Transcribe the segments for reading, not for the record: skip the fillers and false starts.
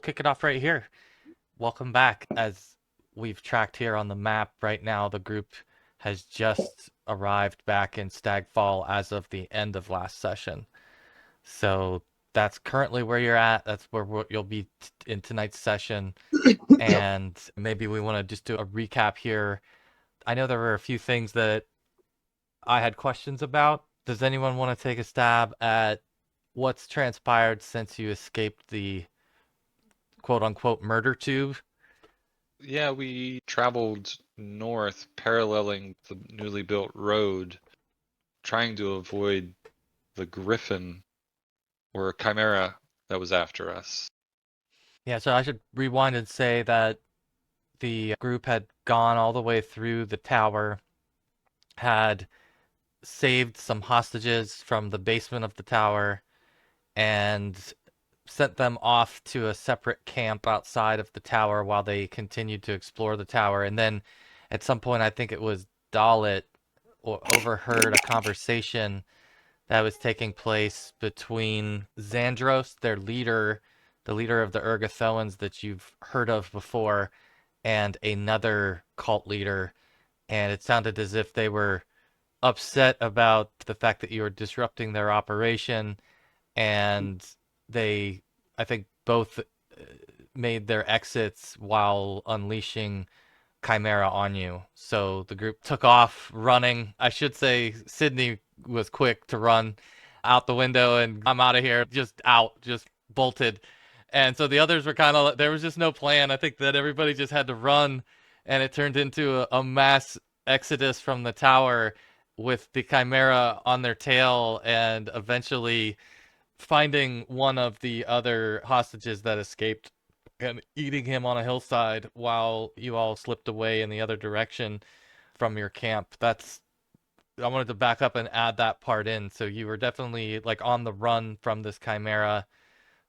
kick it off right here. Welcome back. As we've tracked here on the map right now, the group has just arrived back in Stag Fall as of the end of last session. So that's currently where you're at. That's where you'll be in tonight's session. And maybe we want to just do a recap here. I know there were a few things that I had questions about. Does anyone want to take a stab at what's transpired since you escaped the quote unquote murder tube? Yeah, we traveled north, paralleling the newly built road, trying to avoid the Griffon or Chimera that was after us. Yeah, so I should rewind and say that the group had gone all the way through the tower, had saved some hostages from the basement of the tower, and sent them off to a separate camp outside of the tower while they continued to explore the tower. And then at some point, I think it was Dallett overheard a conversation that was taking place between Xandros, their leader, the leader of the Urgathoans that you've heard of before, and another cult leader. And it sounded as if they were upset about the fact that you were disrupting their operation, and they, I think, both made their exits while unleashing Chimera on you. So the group took off running. I should say Sydney was quick to run out the window and I'm out of here, just out, just bolted. And so the others were kind of, there was just no plan. I think that everybody just had to run, and it turned into a mass exodus from the tower with the Chimera on their tail and eventually finding one of the other hostages that escaped and eating him on a hillside while you all slipped away in the other direction from your camp. I wanted to back up and add that part in. So you were definitely like on the run from this Chimera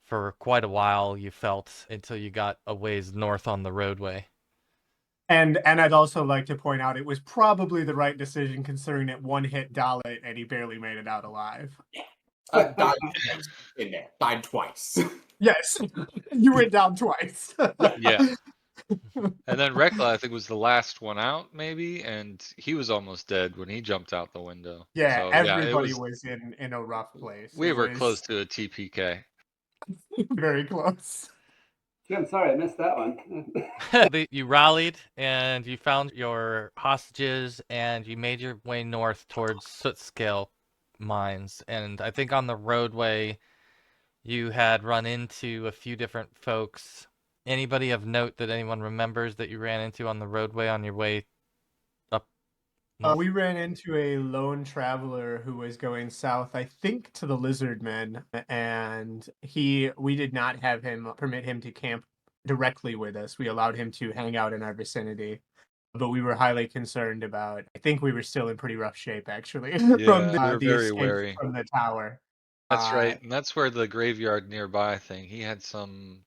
for quite a while, you felt, until you got a ways north on the roadway. And I'd also like to point out it was probably the right decision considering that one hit Dallett and he barely made it out alive. Died in there. Died twice. Yes, you went down twice. Yeah. And then Reckla, I think, was the last one out, maybe, and he was almost dead when he jumped out the window. Yeah, So, everybody was in a rough place. We were close to a TPK. Very close. Yeah, I'm sorry, I missed that one. You rallied and you found your hostages and you made your way north towards Soot Scale mines. And I think on the roadway you had run into a few different folks. Anybody of note that anyone remembers that you ran into on the roadway on your way up north? We ran into a lone traveler who was going south, I think, to the Lizard Men, and we did not have him permit him to camp directly with us. We allowed him to hang out in our vicinity, but we were highly concerned about. I think we were still in pretty rough shape, actually, Yeah, from we were the very escape wary from the tower. That's right, and that's where the graveyard nearby thing. He had some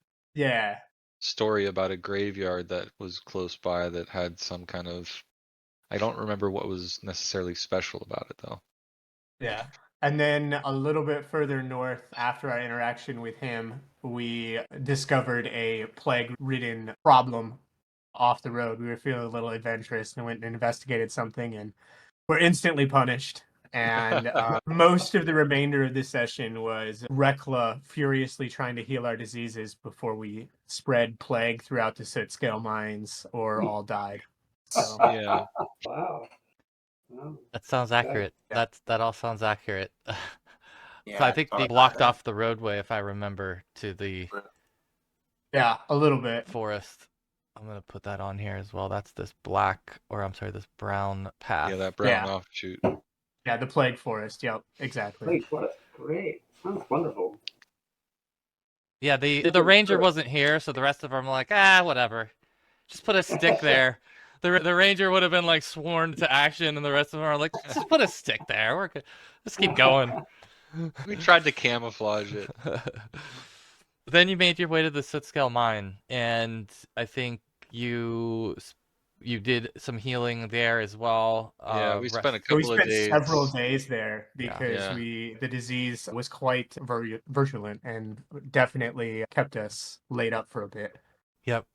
story about a graveyard that was close by that had some kind of. I don't remember what was necessarily special about it, though. Yeah. And then a little bit further north, after our interaction with him, we discovered a plague-ridden problem off the road. We were feeling a little adventurous and went and investigated something, and were instantly punished. And most of the remainder of this session was Reckla furiously trying to heal our diseases before we spread plague throughout the Soot Scale mines or all died. So. Yeah. Wow. Wow. That sounds accurate. Yeah. That all sounds accurate. Yeah, So I think they blocked off the roadway, if I remember, to the a little bit forest. I'm gonna put that on here as well. That's this this brown path. Yeah, that brown offshoot. Yeah, the plague forest. Yep, exactly. Plague forest. Great. Sounds wonderful. Yeah, the ranger wasn't here, so the rest of them are like, whatever. Just put a stick there. The ranger would have been like sworn to action, and the rest of them are like, just put a stick there. We're good. Let's keep going. We tried to camouflage it. Then you made your way to the Soot Scale mine, and I think you You did some healing there as well. Yeah, we spent a So we couple of spent days. several days there Yeah. because the disease was quite virulent and definitely kept us laid up for a bit. Yep.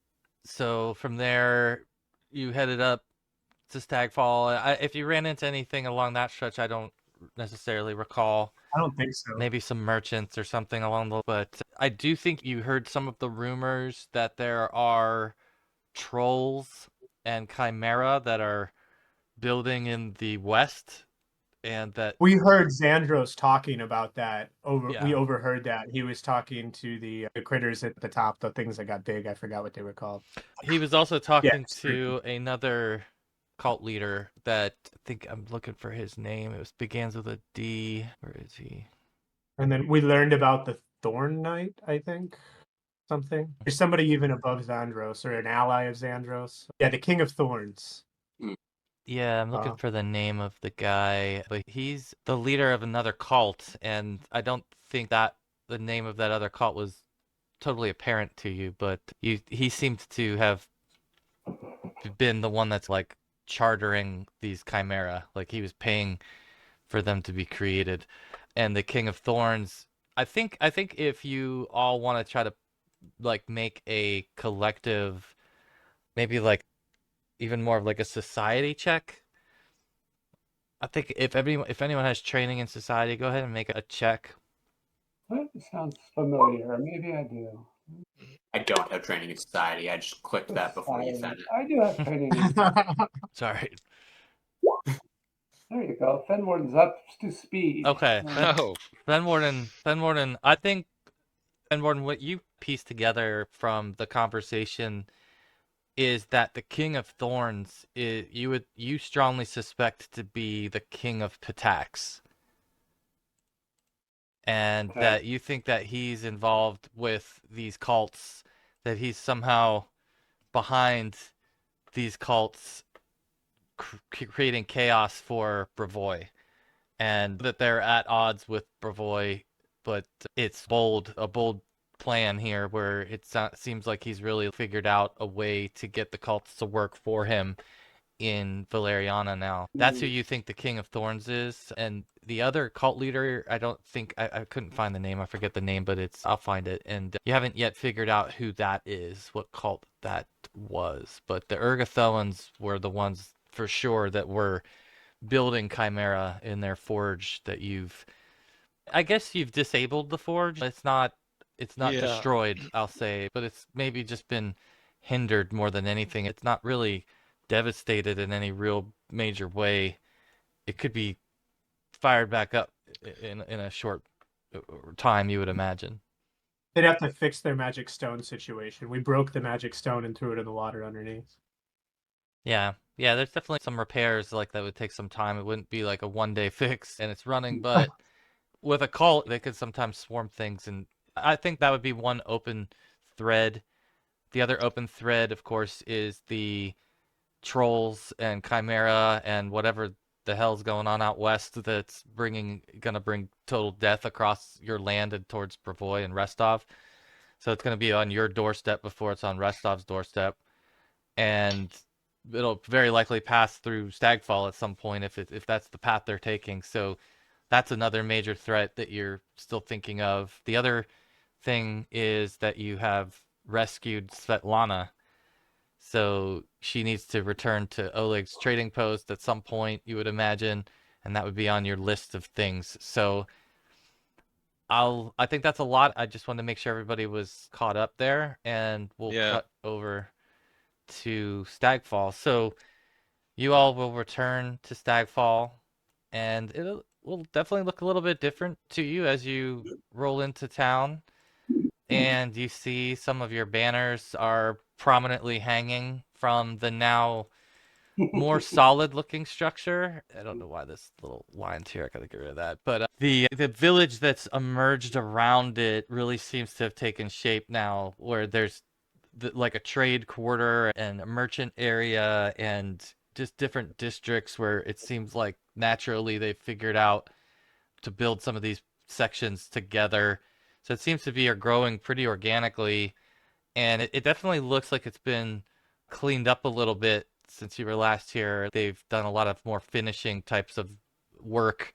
So from there, you headed up to Stagfall. If you ran into anything along that stretch, I don't necessarily recall. I don't think so. Maybe some merchants or something along the. But I do think you heard some of the rumors that there are trolls and Chimera that are building in the west, and that We heard Xandros talking about that. We yeah, overheard that. He was talking to the critters at the top, the things that got big. I forgot what they were called. he was also Yeah, talking it's to another cult leader that I think I'm looking for his name. It begins with a D. Where is he? And then we learned about the Thorn Knight, I think. Something. There's somebody even above Xandros or an ally of Xandros. Yeah, the King of Thorns. Yeah, I'm looking for the name of the guy, but he's the leader of another cult, and I don't think that the name of that other cult was totally apparent to you, but he seemed to have been the one that's like chartering these Chimera, like he was paying for them to be created. And the King of Thorns, I think if you all want to try to like make a collective, maybe like even more of like a society check. I think if anyone has training in society, go ahead and make a check. That sounds familiar. Maybe I do. I don't have training in society. I just clicked that before you said it. I do have training in Sorry. There you go. Fenwarden's up to speed. Okay. Oh, Fenwarden. I think Fenwarden, what you pieced together from the conversation is that the King of Thorns is you strongly suspect to be the King of Pitax. And Okay. that you think that he's involved with these cults, that he's somehow behind these cults creating chaos for Brevoy, and that they're at odds with Brevoy, but it's a bold plan here where it seems like he's really figured out a way to get the cults to work for him in Valeriana now. That's who you think the King of Thorns is. And the other cult leader, I don't think, I couldn't find the name. I forget the name, but I'll find it. And you haven't yet figured out who that is, what cult that was. But the Urgathoans were the ones for sure that were building Chimera in their forge that I guess you've disabled the forge. It's not yeah. destroyed, I'll say, but it's maybe just been hindered more than anything. It's not really devastated in any real major way. It could be fired back up in a short time, you would imagine. They'd have to fix their magic stone situation. We broke the magic stone and threw it in the water underneath. Yeah, there's definitely some repairs like that would take some time. It wouldn't be like a one-day fix and it's running, but with a cult, they could sometimes swarm things, and I think that would be one open thread. The other open thread, of course, is the trolls and Chimera and whatever the hell's going on out west that's gonna bring total death across your land and towards Brevoy and Restov. So it's gonna be on your doorstep before it's on Restov's doorstep, and it'll very likely pass through Stagfall at some point if that's the path they're taking. So that's another major threat that you're still thinking of. The other thing is that you have rescued Svetlana. So she needs to return to Oleg's trading post at some point, you would imagine, and that would be on your list of things. So I think that's a lot. I just wanted to make sure everybody was caught up there, and we'll cut over to Stagfall. So you all will return to Stagfall, and it will definitely look a little bit different to you as you roll into town. And you see some of your banners are prominently hanging from the now more solid looking structure. I don't know why this little line's here. I gotta get rid of that. But the village that's emerged around it really seems to have taken shape now, where there's like a trade quarter and a merchant area and just different districts where it seems like naturally they've figured out to build some of these sections together. So it seems to be growing pretty organically, and it definitely looks like it's been cleaned up a little bit since you were last here, they've done a lot of more finishing types of work,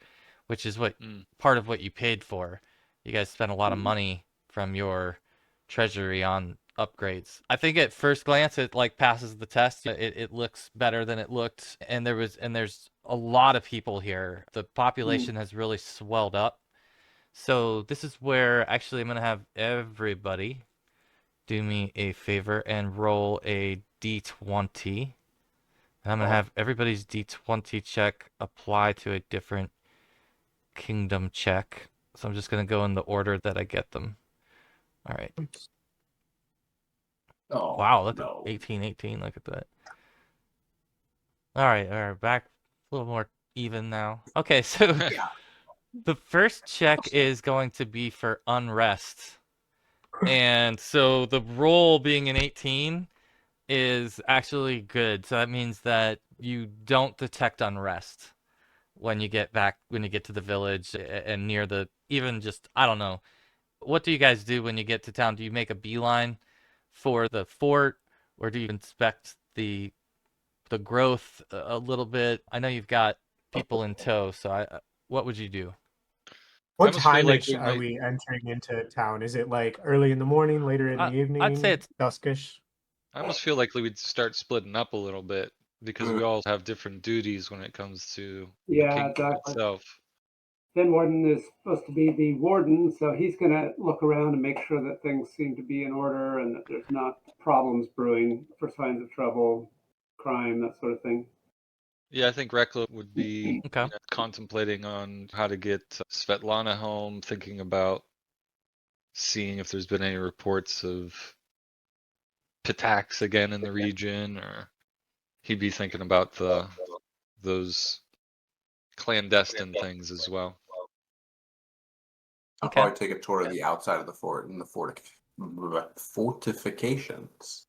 which is what part of what you paid for. You guys spent a lot of money from your treasury on upgrades. I think at first glance it like passes the test. It looks better than it looked, and there's a lot of people here. The population has really swelled up. So this is where actually I'm gonna have everybody do me a favor and roll a d20. And I'm gonna have everybody's d20 check apply to a different kingdom check. So I'm just gonna go in the order that I get them. All right. Oh, wow, look no. at 18, look at that. All right, back a little more even now. Okay, so the first check is going to be for unrest. And so the roll being an 18 is actually good. So that means that you don't detect unrest when you get to the village and near the, even just, I don't know. What do you guys do when you get to town? Do you make a beeline for the fort, or do you inspect the growth a little bit? I know you've got people in tow, so what would you do? What almost feel like time-ish we are might. we entering into town? Is it like early in the morning, later in the evening? I'd say it's duskish. I almost feel like we'd start splitting up a little bit because we all have different duties when it comes to the Yeah, kingdom exactly. itself. Fenwarden is supposed to be the warden, so he's going to look around and make sure that things seem to be in order and that there's not problems brewing for signs of trouble, crime, that sort of thing. Yeah, I think Reckla would be okay. Contemplating on how to get Svetlana home, thinking about seeing if there's been any reports of attacks again in the region, or he'd be thinking about those clandestine things as well. I'll probably take a tour of the outside of the fort and the fortifications.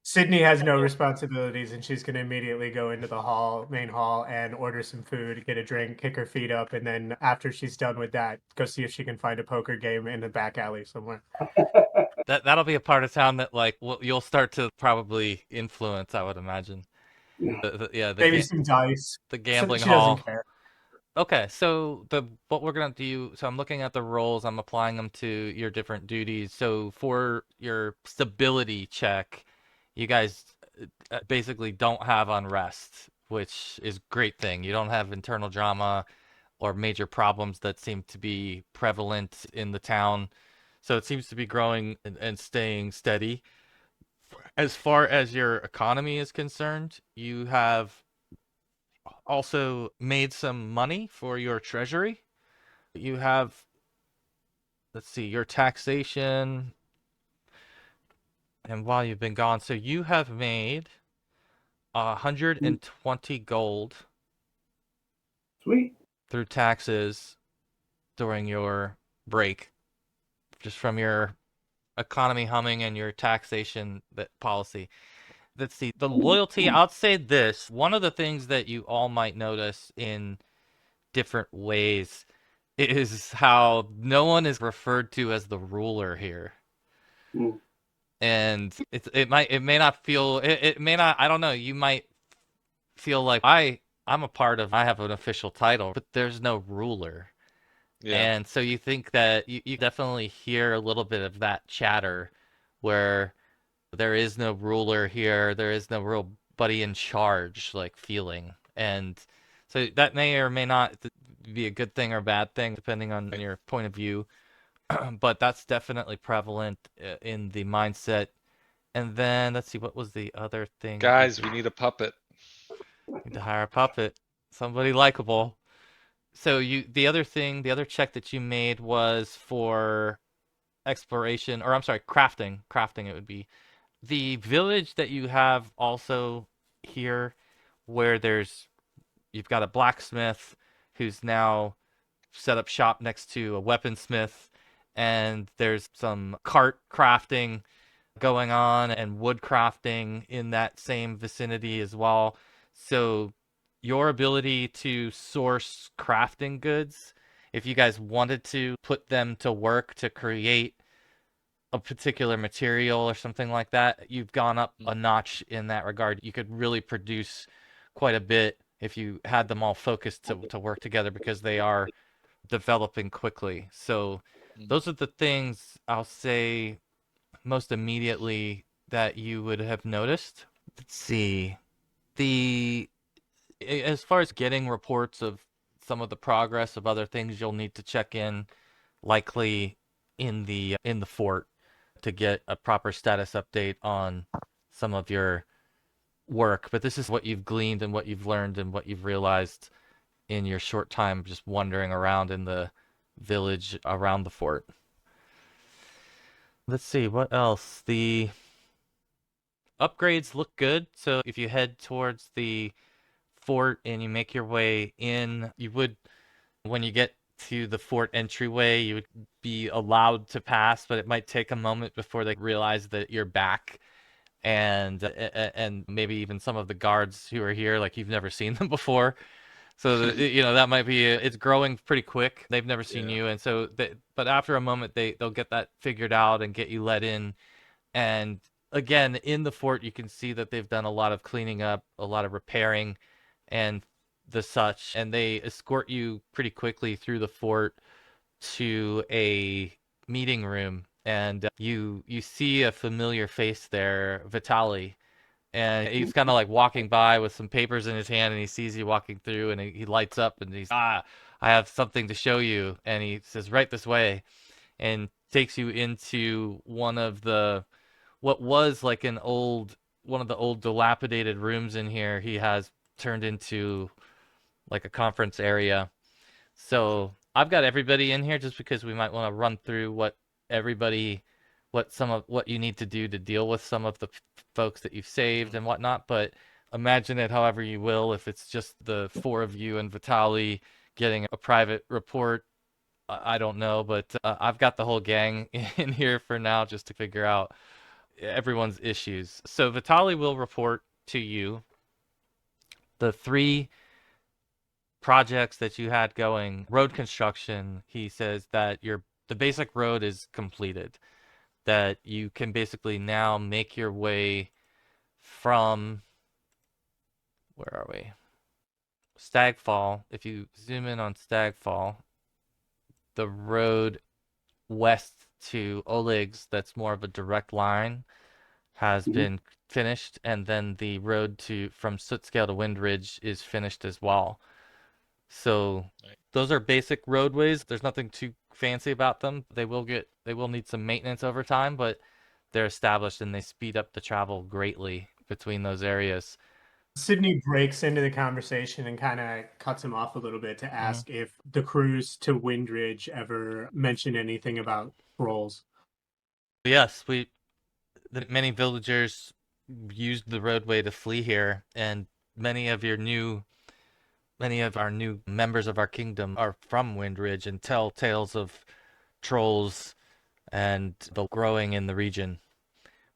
Sydney has no responsibilities, and she's going to immediately go into the main hall, and order some food, get a drink, kick her feet up, and then after she's done with that, go see if she can find a poker game in the back alley somewhere. That'll be a part of town that like you'll start to probably influence, I would imagine. Maybe some dice. The gambling she hall. doesn't care. Okay, so what we're gonna do. So I'm looking at the roles. I'm applying them to your different duties. So for your stability check, you guys basically don't have unrest, which is a great thing. You don't have internal drama or major problems that seem to be prevalent in the town. So it seems to be growing and staying steady. As far as your economy is concerned, you have also made some money for your treasury. You have, let's see, your taxation. And while you've been gone, so you have made 120 gold. Sweet. Through taxes during your break, just from your economy humming and your taxation policy. Let's see, the loyalty, I'll say this. One of the things that you all might notice in different ways is how no one is referred to as the ruler here. And it may not feel, it may not, I don't know, you might feel like I'm a part of, I have an official title, but there's no ruler. Yeah. And so you think that you definitely hear a little bit of that chatter where there is no ruler here, there is no real buddy in charge like feeling. And so that may or may not be a good thing or bad thing depending on your point of view. But that's definitely prevalent in the mindset. And then let's see, what was the other thing? Guys, we need a puppet. Need to hire a puppet. Somebody likable. So the other check that you made was for exploration, or I'm sorry, crafting. Crafting it would be. The village that you have also here, where you've got a blacksmith who's now set up shop next to a weaponsmith, and there's some cart crafting going on and wood crafting in that same vicinity as well. So your ability to source crafting goods, if you guys wanted to put them to work to create a particular material or something like that, you've gone up a notch in that regard. You could really produce quite a bit if you had them all focused to work together, because they are developing quickly. So those are the things I'll say most immediately that you would have noticed. Let's see. As far as getting reports of some of the progress of other things, you'll need to check in likely in the fort to get a proper status update on some of your work. But this is what you've gleaned and what you've learned and what you've realized in your short time just wandering around in the village around the fort. Let's see, what else? The upgrades look good. So if you head towards the fort and you make your way in, you would, when you get to the fort entryway, you would be allowed to pass, but it might take a moment before they realize that you're back. And maybe even some of the guards who are here, like, you've never seen them before. So that might be it's growing pretty quick. They've never seen you, and so but after a moment they'll get that figured out and get you let in. And again, in the fort, you can see that they've done a lot of cleaning up, a lot of repairing, and the such. And they escort you pretty quickly through the fort to a meeting room, and you see a familiar face there, Vitali. And he's kind of like walking by with some papers in his hand, and he sees you walking through, and he lights up, and he's, I have something to show you. And he says, right this way, and takes you into what was like one of the old dilapidated rooms in here. He has turned into like a conference area. So I've got everybody in here just because we might want to run through what you need to do to deal with some of the folks that you've saved and whatnot. But imagine it however you will. If it's just the four of you and Vitali getting a private report, I don't know. But I've got the whole gang in here for now just to figure out everyone's issues. So Vitali will report to you the 3 projects that you had going. Road construction, he says that the basic road is completed, that you can basically now make your way from, where are we? Stagfall. If you zoom in on Stagfall, the road west to Oleg's, that's more of a direct line, has been finished, and then the road from Sootscale to Windridge is finished as well. So those are basic roadways. There's nothing too fancy about them. They will need some maintenance over time, but they're established and they speed up the travel greatly between those areas. Sydney breaks into the conversation and kind of cuts him off a little bit to ask if the cruise to Windridge ever mentioned anything about trolls. Yes, many villagers used the roadway to flee here, and many of our new members of our kingdom are from Windridge and tell tales of trolls and the growing in the region.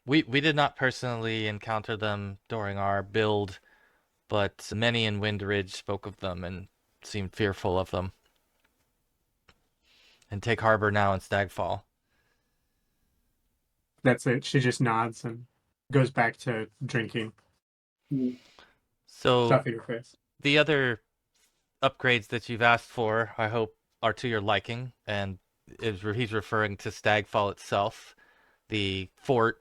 We did not personally encounter them during our build, but many in Windridge spoke of them and seemed fearful of them, and take harbor now in Stagfall. That's it. She just nods and goes back to drinking. So stuffing her face. The other upgrades that you've asked for, I hope, are to your liking, and he's referring to Stagfall itself. The fort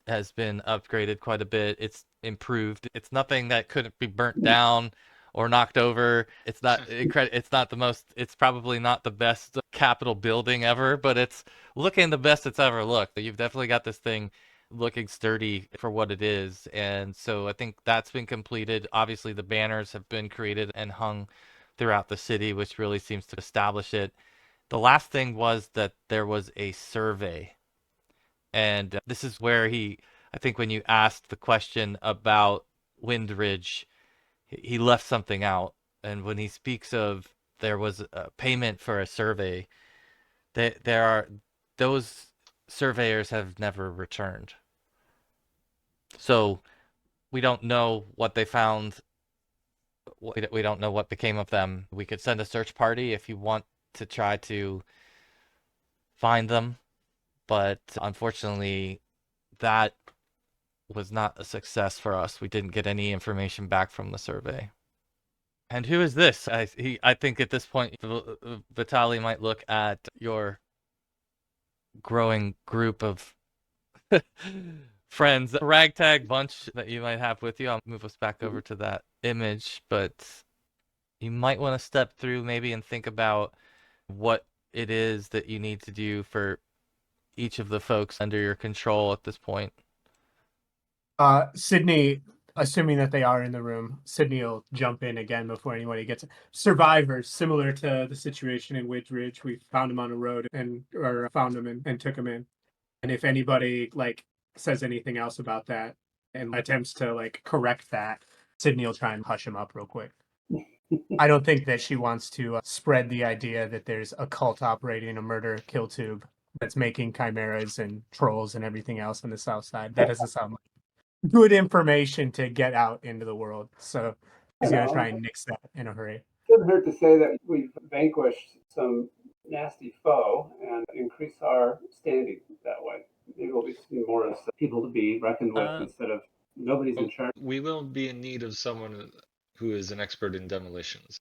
has been upgraded quite a bit. It's improved. It's nothing that couldn't be burnt down or knocked over. It's probably not the best capital building ever, but it's looking the best it's ever looked. You've definitely got this thing looking sturdy for what it is. And so I think that's been completed. Obviously the banners have been created and hung throughout the city, which really seems to establish it. The last thing was that there was a survey. And this is where I think when you asked the question about Windridge, he left something out. And when he speaks of there was a payment for a survey, those surveyors have never returned. So we don't know what they found. We don't know what became of them. We could send a search party if you want to try to find them. but unfortunately, that was not a success for us. We didn't get any information back from the survey. And who is this? I think at this point, Vitali might look at your growing group of friends, ragtag bunch that you might have with you. I'll move us back over to that image, but you might want to step through maybe and think about what it is that you need to do for each of the folks under your control at this point. Sydney, assuming that they are in the room, Sydney will jump in again before anybody gets survivors, similar to the situation in Widge Ridge. We found them on a road or found them and took them in. And if anybody like says anything else about that and attempts to like correct that, Sydney will try and hush him up real quick. I don't think that she wants to spread the idea that there's a cult operating a murder kill tube that's making chimeras and trolls and everything else on the south side. That doesn't sound like good information to get out into the world. So he's going to try and nix that in a hurry. Couldn't hurt to say that we've vanquished some nasty foe and increase our standing that way. Maybe we'll be seen more as people to be reckoned with instead of nobody's in charge. We will be in need of someone who is an expert in demolitions.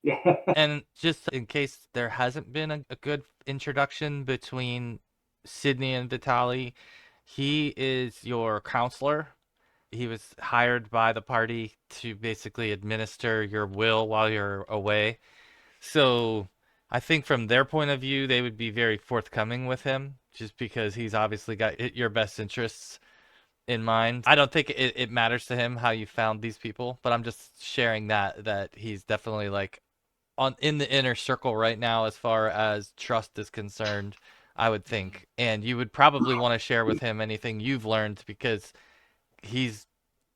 Yeah. And just in case there hasn't been a good introduction between Sydney and Vitali, he is your counselor. He was hired by the party to basically administer your will while you're away. So I think from their point of view, they would be very forthcoming with him, just because he's obviously got your best interests in mind. I don't think it matters to him how you found these people, but I'm just sharing that he's definitely like in the inner circle right now as far as trust is concerned, I would think. And you would probably want to share with him anything you've learned, because he's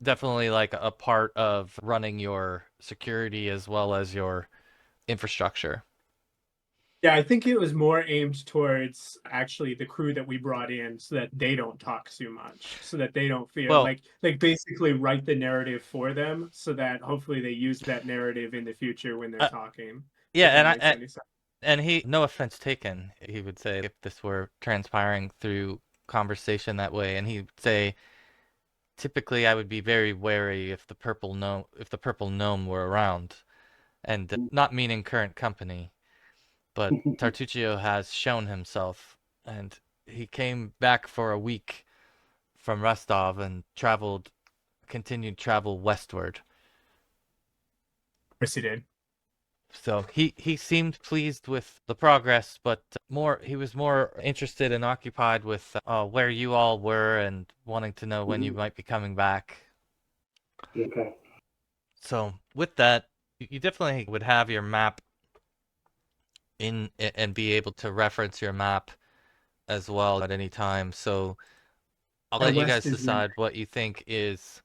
definitely like a part of running your security as well as your infrastructure. Yeah, I think it was more aimed towards actually the crew that we brought in so that they don't talk too much, so that they don't feel like basically write the narrative for them so that hopefully they use that narrative in the future when they're talking. Yeah, and he, no offense taken, he would say if this were transpiring through conversation that way, and he'd say, typically I would be very wary if the purple gnome were around, and not meaning current company. But Tartuccio has shown himself, and he came back for a week from Rostov and continued travel westward. Yes, he did. So he seemed pleased with the progress, but he was more interested and occupied with where you all were and wanting to know when you might be coming back. Okay. So with that, you definitely would have your map in and be able to reference your map as well at any time. So I'll let you guys decide what you think is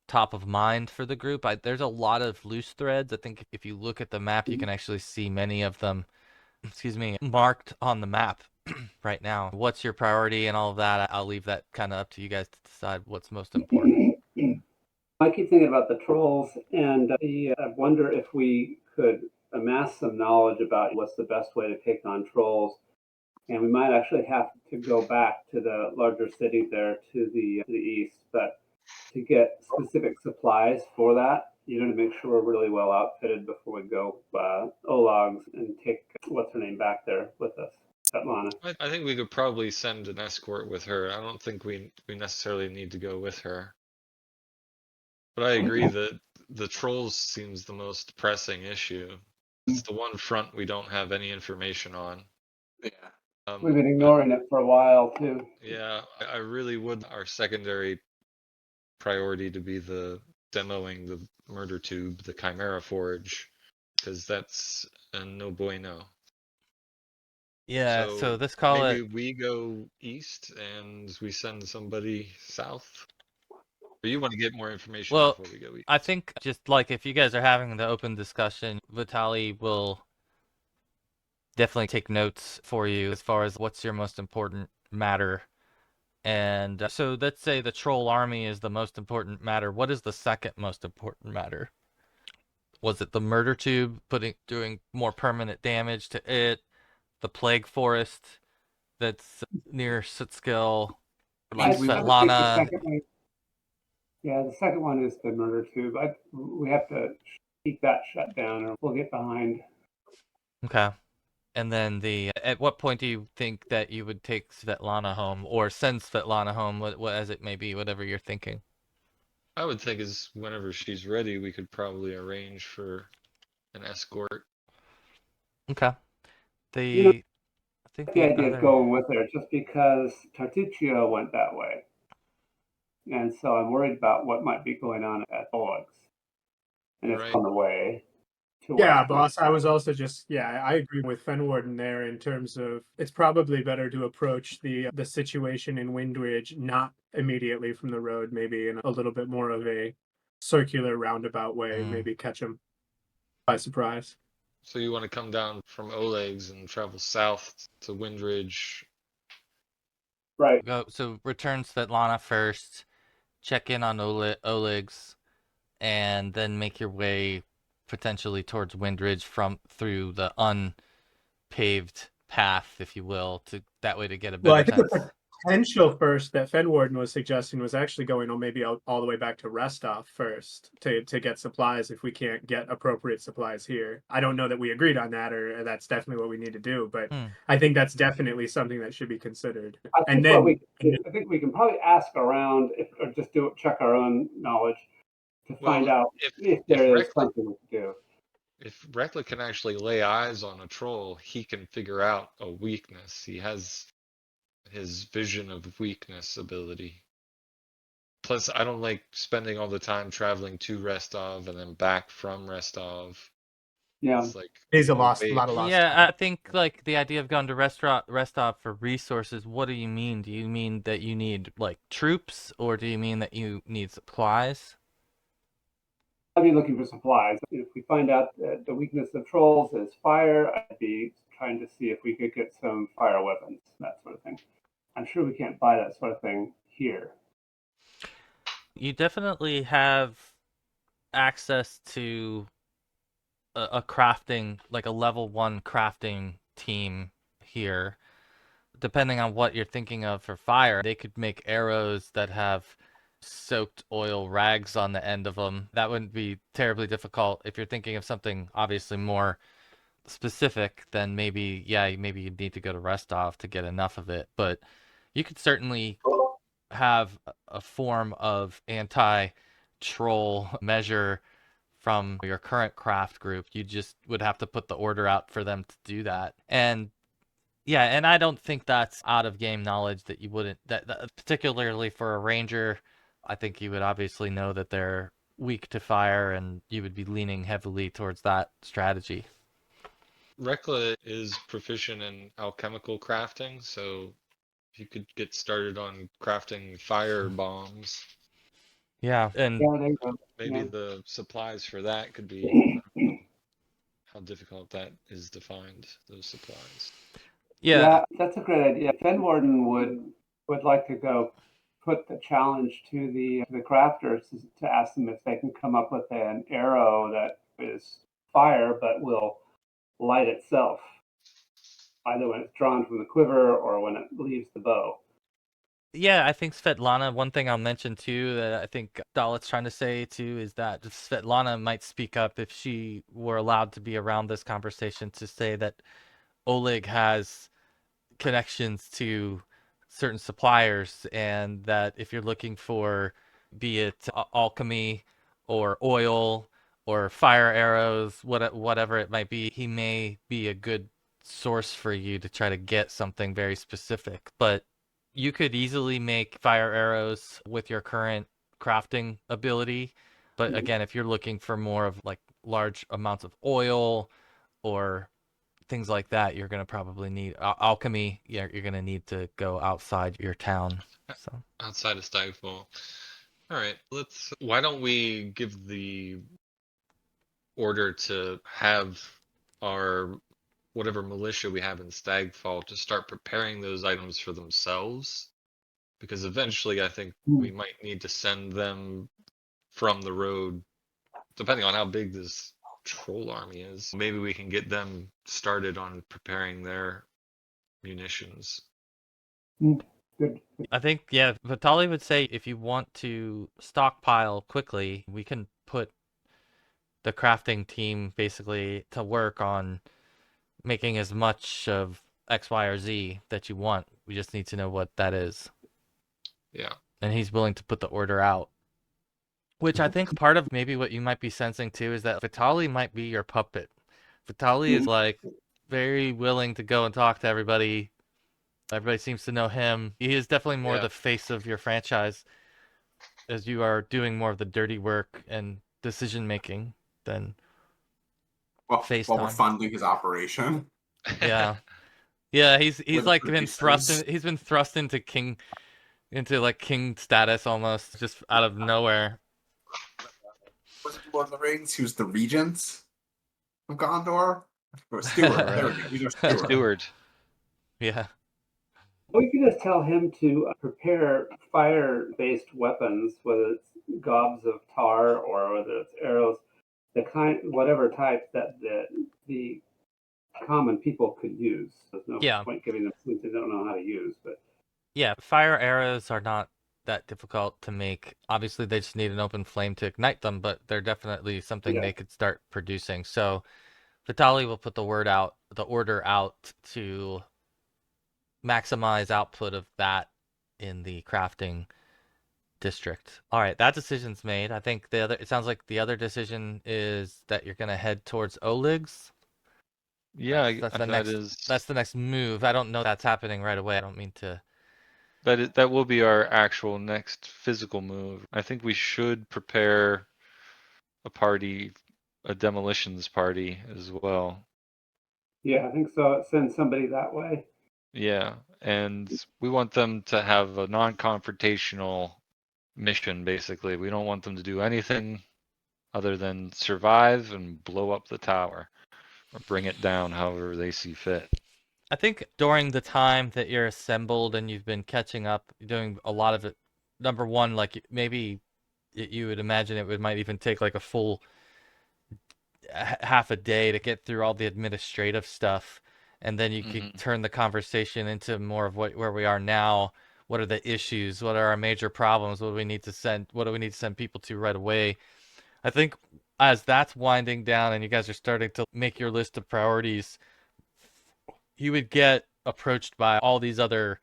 top of mind for the group. There's a lot of loose threads. I think if you look at the map, you can actually see many of them, marked on the map right now. What's your priority and all of that? I'll leave that kind of up to you guys to decide what's most important. I keep thinking about the trolls, and I wonder if we could amass some knowledge about what's the best way to take on trolls. And we might actually have to go back to the larger city there to the east, but to get specific supplies for that, to make sure we're really well outfitted before we go Oleg's and take what's her name back there with us, Svetlana. I think we could probably send an escort with her. I don't think we necessarily need to go with her. But I agree that the trolls seems the most pressing issue. It's the one front we don't have any information on. Yeah. We've been ignoring it for a while too. Yeah, I really would our secondary priority to be the demoing the murder tube, the Chimera forge, because that's a no bueno. Yeah, so let's call maybe we go east and we send somebody south. Or you want to get more information before we go east? I think just like if you guys are having the open discussion, Vitali will definitely take notes for you as far as what's your most important matter. And so let's say the troll army is the most important matter. What is the second most important matter? Was it the murder tube doing more permanent damage to it? The plague forest? that's near Sitskill, I like think the Svetlana. second one, yeah, the second one is the murder tube. We have to keep that shut down, or we'll get behind. Okay. And then at what point do you think that you would take Svetlana home or send Svetlana home, what as it may be, whatever you're thinking? I would think is whenever she's ready, we could probably arrange for an escort. Okay. You know, I think the the idea of other. going with her just because Tartuccio went that way. And so I'm worried about what might be going on at Oleg's. And it's Right. on the way to Yeah, West. boss. I was also just I agree with Fenwarden there in terms of it's probably better to approach the situation in Windridge not immediately from the road, maybe in a little bit more of a circular roundabout way, maybe catch them by surprise. So you want to come down from Oleg's and travel south to Windridge. Right. So return Svetlana first, check in on Oleg's, and then make your way potentially towards Windridge through the unpaved path, if you will, to that way to get a Well, better I think sense. the potential first that Fenwarden was suggesting was actually going on maybe all the way back to Restov first to get supplies if we can't get appropriate supplies here. I don't know that we agreed on that or that's definitely what we need to do, but I think that's definitely something that should be considered. I think we can probably ask around or just check our own knowledge to find out if there is something we can do. If Reckla can actually lay eyes on a troll, he can figure out a weakness. He has his vision of weakness ability. Plus, I don't like spending all the time traveling to Restov and then back from Restov. Yeah, it's like a lot of lost. Yeah, I think like the idea of going to Restov for resources. What do you mean? Do you mean that you need like troops, or do you mean that you need supplies? I'd be looking for supplies. If we find out that the weakness of trolls is fire, I'd be trying to see if we could get some fire weapons, that sort of thing. I'm sure we can't buy that sort of thing here. You definitely have access to a crafting, like a level 1 crafting team here. Depending on what you're thinking of for fire, they could make arrows that have soaked oil rags on the end of them. That wouldn't be terribly difficult. If you're thinking of something obviously more specific, then maybe you'd need to go to Restov to get enough of it. But you could certainly have a form of anti-troll measure from your current craft group. You just would have to put the order out for them to do that. And yeah, and I don't think that's out of game knowledge that you wouldn't that particularly for a ranger. I think you would obviously know that they're weak to fire, and you would be leaning heavily towards that strategy. Reckla is proficient in alchemical crafting, so you could get started on crafting fire bombs. Yeah, and maybe the supplies for that could be, I don't know how difficult that is to find, those supplies. Yeah, that's a great idea. Fenwarden would like to go put the challenge to the crafters to ask them if they can come up with an arrow that is fire but will light itself, either when it's drawn from the quiver or when it leaves the bow. Yeah, I think Svetlana, one thing I'll mention too that I think Dallett's trying to say too is that Svetlana might speak up if she were allowed to be around this conversation to say that Oleg has connections to certain suppliers, and that if you're looking for, be it alchemy or oil or fire arrows, whatever it might be, he may be a good source for you to try to get something very specific. But you could easily make fire arrows with your current crafting ability. But again, if you're looking for more of like large amounts of oil or things like that, you're going to probably need alchemy. You're going to need to go outside your town. So outside of Stagfall. All right, why don't we give the order to have our whatever militia we have in Stagfall to start preparing those items for themselves, because eventually I think we might need to send them from the road, depending on how big this troll army is. Maybe we can get them started on preparing their munitions. Good. I think, yeah, Vitali would say if you want to stockpile quickly, we can put the crafting team basically to work on making as much of X, Y, or Z that you want. We just need to know what that is. Yeah. And he's willing to put the order out. Which I think part of maybe what you might be sensing too is that Vitali might be your puppet. Vitali is like very willing to go and talk to everybody. Everybody seems to know him. He is definitely more the face of your franchise, as you are doing more of the dirty work and decision making than Well, face while we're time. funding his operation. Yeah. Yeah, he's With like been thrust producers. in, he's been thrust into like king status almost just out of nowhere. Was it Lord of the Rings? He was the regent of Gondor? Or steward. There we go. He's our steward. Steward. Yeah. We can just tell him to prepare fire-based weapons, whether it's gobs of tar or whether it's arrows, whatever type that the common people could use. There's no point giving them things they don't know how to use. But yeah, fire arrows are not that difficult to make. Obviously, they just need an open flame to ignite them, but they're definitely something they could start producing. So Vitali will put the order out to maximize output of that in the crafting district. All right, that decision's made. I think it sounds like the other decision is that you're going to head towards Oleg's. Yeah, that's the next move. I don't know that's happening right away. I don't mean to. But that will be our actual next physical move. I think we should prepare a demolitions party as well. Yeah, I think so. Send somebody that way. Yeah, and we want them to have a non-confrontational mission, basically. We don't want them to do anything other than survive and blow up the tower or bring it down however they see fit. I think during the time that you're assembled and you've been catching up, doing a lot of it, number one, like maybe you would imagine it might even take like a full half a day to get through all the administrative stuff, and then you could turn the conversation into more of where we are now. What are the issues? What are our major problems? What do we need to send people to right away? I think as that's winding down and you guys are starting to make your list of priorities, you would get approached by all these other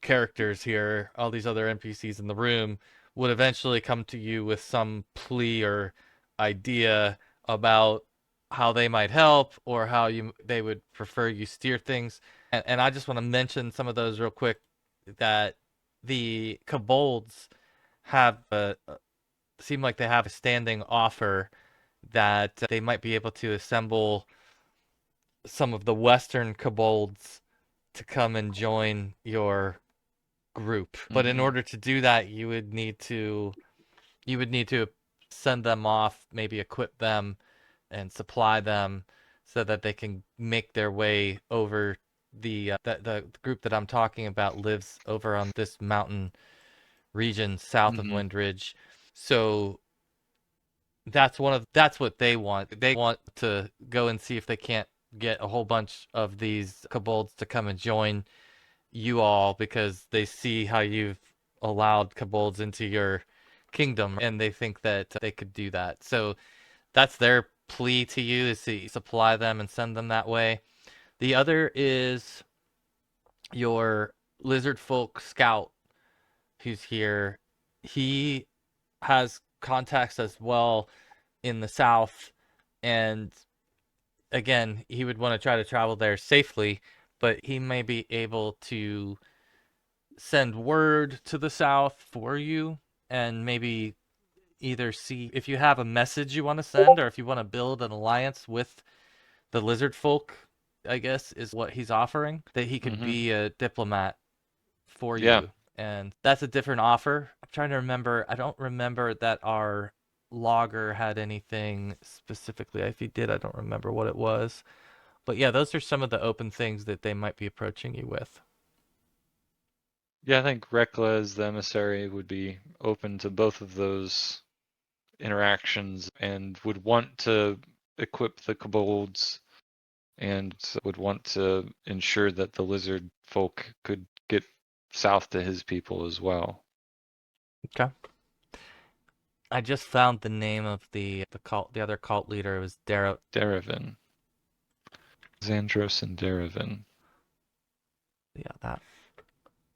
characters here, all these other NPCs in the room would eventually come to you with some plea or idea about how they might help or how they would prefer you steer things. And I just want to mention some of those real quick, that the kobolds seem like they have a standing offer that they might be able to assemble some of the Western kobolds to come and join your group. But in order to do that, you would need to send them off, maybe equip them and supply them so that they can make their way over the group that I'm talking about lives over on this mountain region south of Windridge. So that's what they want. They want to go and see if they can't get a whole bunch of these kobolds to come and join you all, because they see how you've allowed kobolds into your kingdom and they think that they could do that. So that's their plea to you, is to supply them and send them that way. The other is your lizard folk scout who's here. He has contacts as well in the south, and again, he would want to try to travel there safely, but he may be able to send word to the south for you and maybe either see if you have a message you want to send or if you want to build an alliance with the lizard folk, I guess is what he's offering, that he could be a diplomat for you. And that's a different offer. I'm trying to remember. I don't remember that our logger had anything specifically. If he did, I don't remember what it was. But yeah, those are some of the open things that they might be approaching you with. Yeah, I think Reckla as the emissary would be open to both of those interactions and would want to equip the kobolds and would want to ensure that the lizard folk could get south to his people as well. Okay. I just found the name of the other cult leader. It was Derevin. Xandros and Derevin. Yeah, that.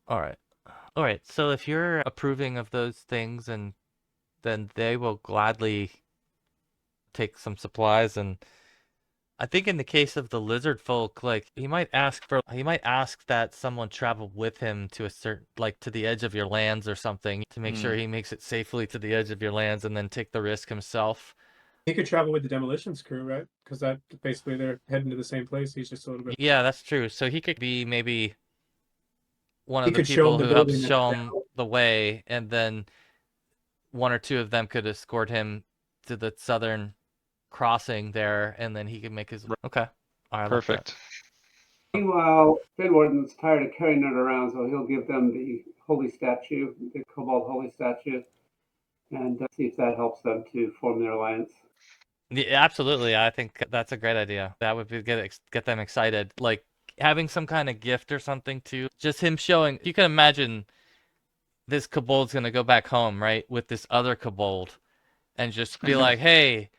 All right. So if you're approving of those things, and then they will gladly take some supplies. And I think in the case of the lizard folk, like he might ask that someone travel with him to a certain, like to the edge of your lands or something, to make sure he makes it safely to the edge of your lands, and then take the risk himself. He could travel with the demolitions crew, right? Because that basically they're heading to the same place. He's just a little bit. Yeah, that's true. So he could be maybe one He of the could show people him the who helps building show that's him the way, and then one or two of them could escort him to the southern crossing there, and then he could make his. Okay. All right, Perfect. Meanwhile, Fenwarden's tired of carrying it around, so he'll give them the holy statue, the Kobold holy statue, and see if that helps them to form their alliance. Yeah, absolutely. I think that's a great idea. That would be get them excited. Like having some kind of gift or something too. Just him showing. You can imagine this kobold's gonna go back home, right, with this other kobold, and just be like, "Hey,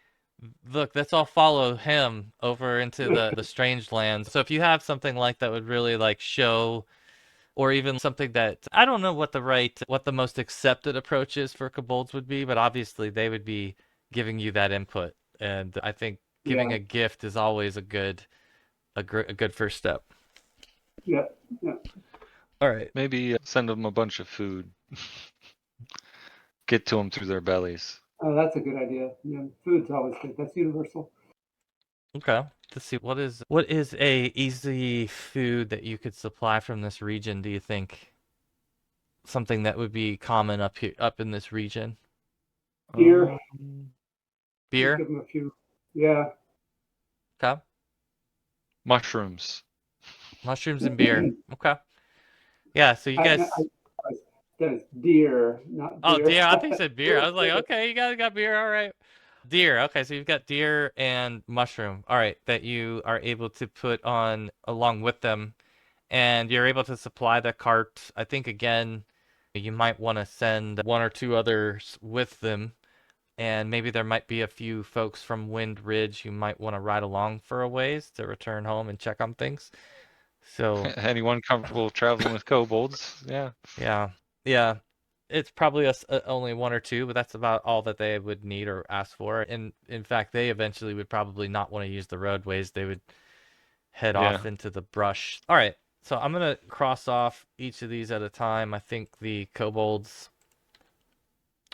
look, let's all follow him over into the strange lands." So if you have something like that, would really like show, or even something that I don't know what the most accepted approach is for kobolds would be, but obviously they would be giving you that input, and I think giving a gift is always a good first step. Yeah. All right. Maybe send them a bunch of food. Get to them through their bellies. Oh, that's a good idea. Yeah, food's always good. That's universal. Okay. Let's see. What is a easy food that you could supply from this region, do you think? Something that would be common up in this region. Beer. Beer? Give them a few. Yeah. Okay. Mushrooms. Mushrooms and beer. Okay. Yeah, so you guys. That is deer, not beer. Oh, deer. I think you said beer. I was like, okay, you guys got beer. All right. Deer. Okay, so you've got deer and mushroom. All right, that you are able to put on along with them, and you're able to supply the cart. I think again, you might want to send one or two others with them, and maybe there might be a few folks from Wind Ridge who might want to ride along for a ways to return home and check on things. So anyone comfortable traveling with kobolds? Yeah. Yeah. It's probably only one or two, but that's about all that they would need or ask for. And in fact, they eventually would probably not want to use the roadways. They would head off into the brush. All right. So I'm going to cross off each of these at a time. I think the kobolds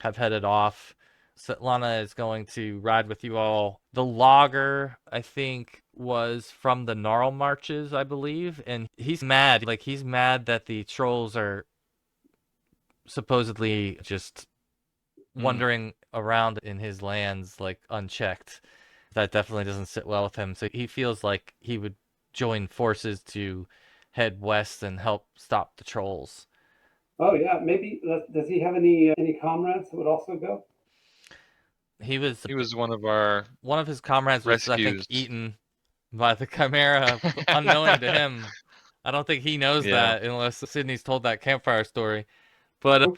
have headed off. Svetlana is going to ride with you all. The logger, I think, was from the Gnarl Marches, I believe. And he's mad. Like, he's mad that the trolls are supposedly just wandering around in his lands, like, unchecked. That definitely doesn't sit well with him. So he feels like he would join forces to head west and help stop the trolls. Oh yeah, maybe. Does he have any comrades that would also go? He was one of his comrades rescues. was, I think, eaten by the Chimera, unknowing to him. I don't think he knows that unless Sydney's told that campfire story. But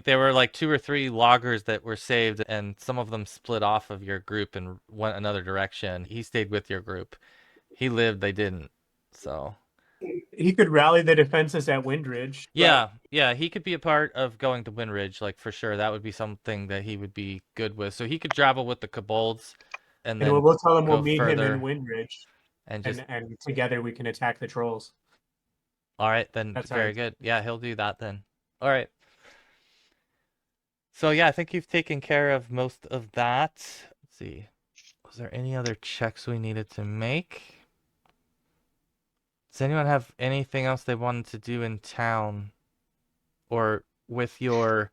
there were like 2 or 3 loggers that were saved, and some of them split off of your group and went another direction. He stayed with your group. He lived, they didn't. So he could rally the defenses at Windridge. Yeah, yeah, he could be a part of going to Windridge, like for sure. That would be something that he would be good with. So he could travel with the kobolds, and then we'll tell him we'll meet further him in Windridge, and together we can attack the trolls. All right, then that's very good. Yeah, he'll do that then. All right. So yeah, I think you've taken care of most of that. Let's see. Was there any other checks we needed to make? Does anyone have anything else they wanted to do in town or with your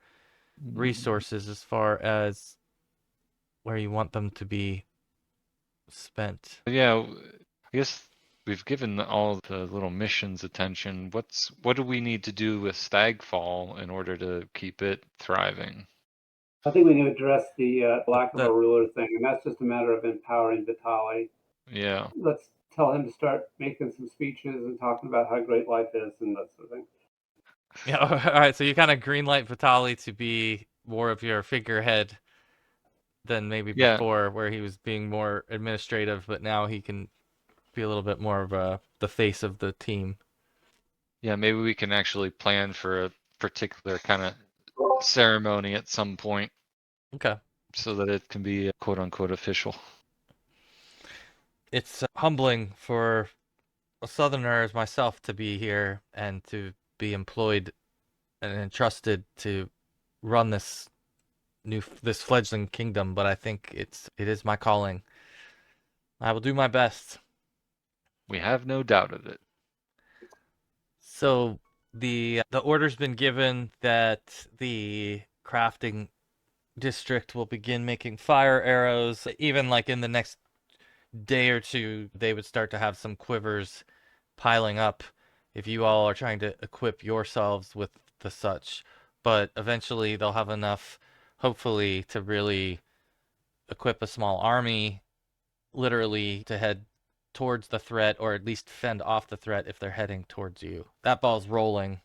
resources as far as where you want them to be spent? Yeah, I guess we've given all the little missions attention. What do we need to do with Stag Fall in order to keep it thriving? I think we need to address the lack of a ruler thing, and that's just a matter of empowering Vitali. Yeah. Let's tell him to start making some speeches and talking about how great life is and that sort of thing. Yeah, all right, so you kind of greenlight Vitali to be more of your figurehead than maybe Yeah, before, where he was being more administrative, but now he can be a little bit more of the face of the team. yeah, maybe we can actually plan for a particular kind of ceremony at some point Okay. so that it can be quote unquote official. It's humbling for a southerner as myself to be here and to be employed and entrusted to run this fledgling kingdom, but I think it is my calling. I will do my best. We have no doubt of it. So the order's been given that the crafting district will begin making fire arrows. Even like in the next day or two, they would start to have some quivers piling up if you all are trying to equip yourselves with the such. But eventually they'll have enough, hopefully, to really equip a small army, literally, to head towards the threat, or at least fend off the threat if they're heading towards you. That ball's rolling.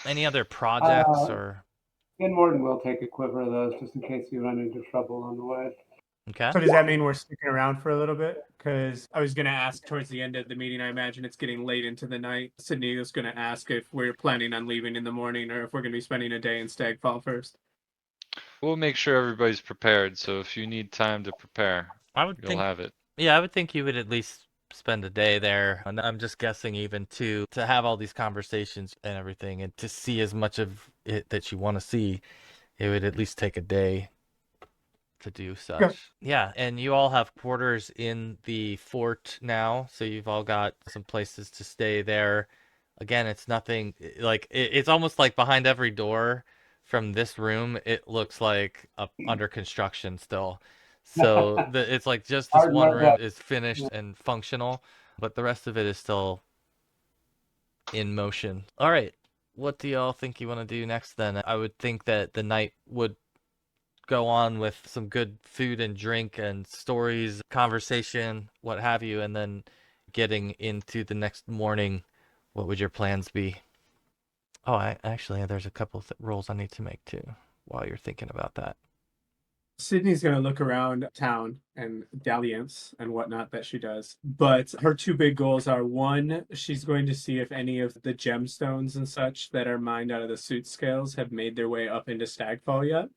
Any other projects or... Fenwarden will take a quiver of those just in case you run into trouble on the way. Okay. So does that mean we're sticking around for a little bit? Because I was going to ask towards the end of the meeting, I imagine it's getting late into the night. Sydney was going to ask if we're planning on leaving in the morning or if we're going to be spending a day in Stagfall first. We'll make sure everybody's prepared, so if you need time to prepare, I would you'll think, have it. yeah, I would think you would at least spend a day there. And I'm just guessing even to have all these conversations and everything and to see as much of it that you want to see, it would at least take a day to do such. Yeah. Yeah, and you all have quarters in the fort now, so you've all got some places to stay there. Again, it's nothing like it's almost like behind every door from this room, it looks like under construction still. So it's like just this Hard one luck room that. is finished and functional, but the rest of it is still in motion. All right, what do y'all think you want to do next then? I would think that the night would go on with some good food and drink and stories, conversation, what have you, and then getting into the next morning. What would your plans be? Oh, actually, there's a couple of rolls I need to make too while you're thinking about that. Sydney's going to look around town and dalliance and whatnot that she does. But her two big goals are, one, she's going to see if any of the gemstones and such that are mined out of the suit scales have made their way up into Stagfall yet.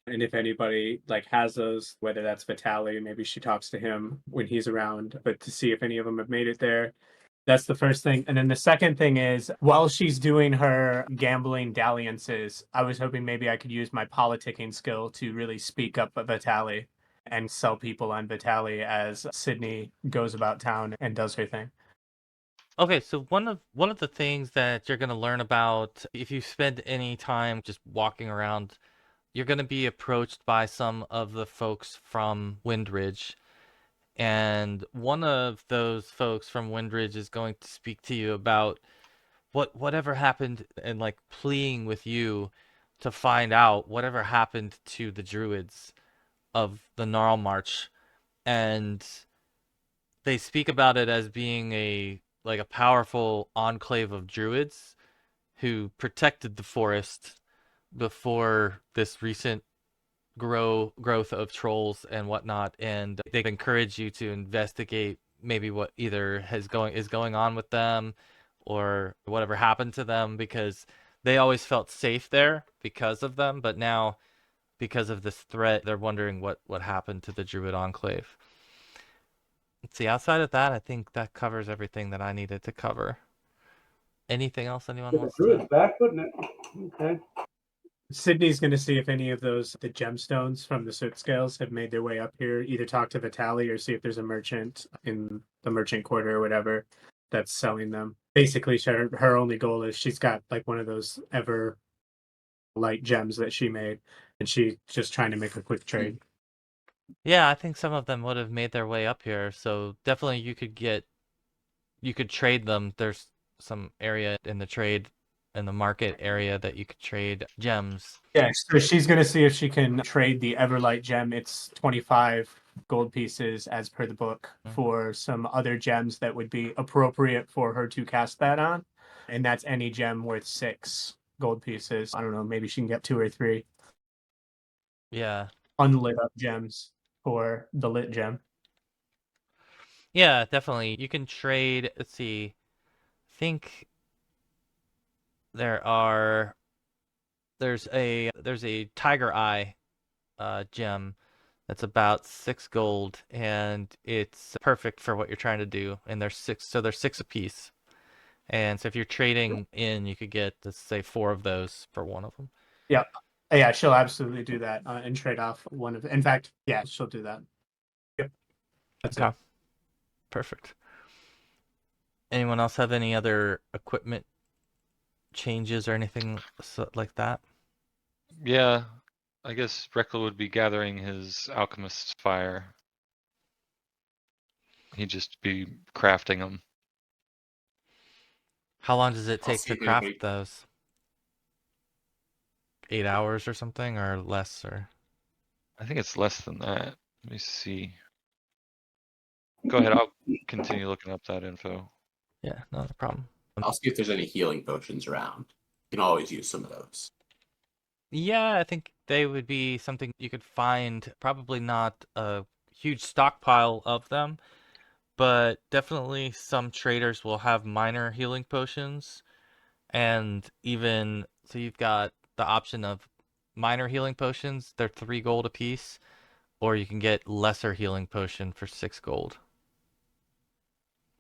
And if anybody like has those, whether that's Vitali, maybe she talks to him when he's around, but to see if any of them have made it there. That's the first thing. And then the second thing is, while she's doing her gambling dalliances, I was hoping maybe I could use my politicking skill to really speak up Vitali and sell people on Vitali as Sydney goes about town and does her thing. Okay, so one of the things that you're going to learn about if you spend any time just walking around, you're going to be approached by some of the folks from Windridge. And one of those folks from Windridge is going to speak to you about whatever happened and like pleading with you to find out whatever happened to the druids of the Gnarl March. And they speak about it as being a powerful enclave of druids who protected the forest before this recent growth of trolls and whatnot, and they encourage you to investigate maybe what either is going on with them or whatever happened to them, because they always felt safe there because of them, but now because of this threat they're wondering what happened to the druid enclave. Let's see, outside of that I think that covers everything that I needed to cover. Anything else anyone Get the wants druids to... back, wouldn't it? Okay. Sydney's going to see if any of the gemstones from the soot scales have made their way up here, either talk to Vitali or see if there's a merchant in the merchant quarter or whatever that's selling them. Basically, her only goal is she's got like one of those ever light gems that she made, and she's just trying to make a quick trade. Yeah, I think some of them would have made their way up here, so definitely you could trade them. There's some area in the market area that you could trade gems. Yeah, so she's going to see if she can trade the Everlight gem. It's 25 gold pieces as per the book for some other gems that would be appropriate for her to cast that on. and that's any gem worth 6 gold pieces. I don't know, maybe she can get 2 or 3 Yeah. unlit up gems for the lit gem. Yeah, definitely. You can trade, let's see. I think there's a tiger eye gem that's about 6 gold, and it's perfect for what you're trying to do. And there's 6 apiece. And so if you're trading in, you could get, let's say, 4 of those for one of them. Yeah. Yeah, she'll absolutely do that and trade off one of. In fact, yeah, she'll do that. Yep. That's Okay. it. Perfect. Anyone else have any other equipment changes or anything like that? Yeah, I guess Reckla would be gathering his alchemist's fire. He'd just be crafting them. How long does it I'll take see to if craft anybody- those? 8 hours or something, or less, or? I think it's less than that. Let me see. Go ahead, I'll continue looking up that info. Yeah, not a problem. I'll see if there's any healing potions around. You can always use some of those. Yeah, I think they would be something you could find. Probably not a huge stockpile of them, but definitely some traders will have minor healing potions. And even so, you've got the option of minor healing potions, they're 3 gold apiece, or you can get lesser healing potion for 6 gold.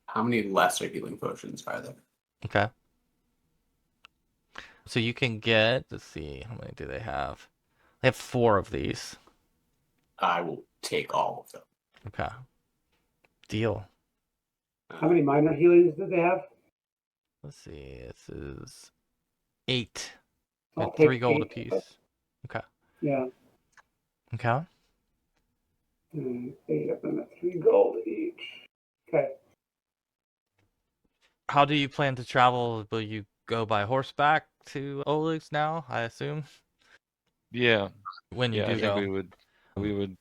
How many lesser healing potions are there? Okay. So you can get, let's see, how many do they have? They have 4 of these. I will take all of them. Okay. Deal. How many minor healings did they have? Let's see, this is 8. I'll At take 3 gold 8. apiece. Okay. Yeah. Okay. And 8 of them at 3 gold each. Okay. How do you plan to travel? Will you go by horseback to Oleg's now, I assume? Yeah, When you yeah, I do think go. we would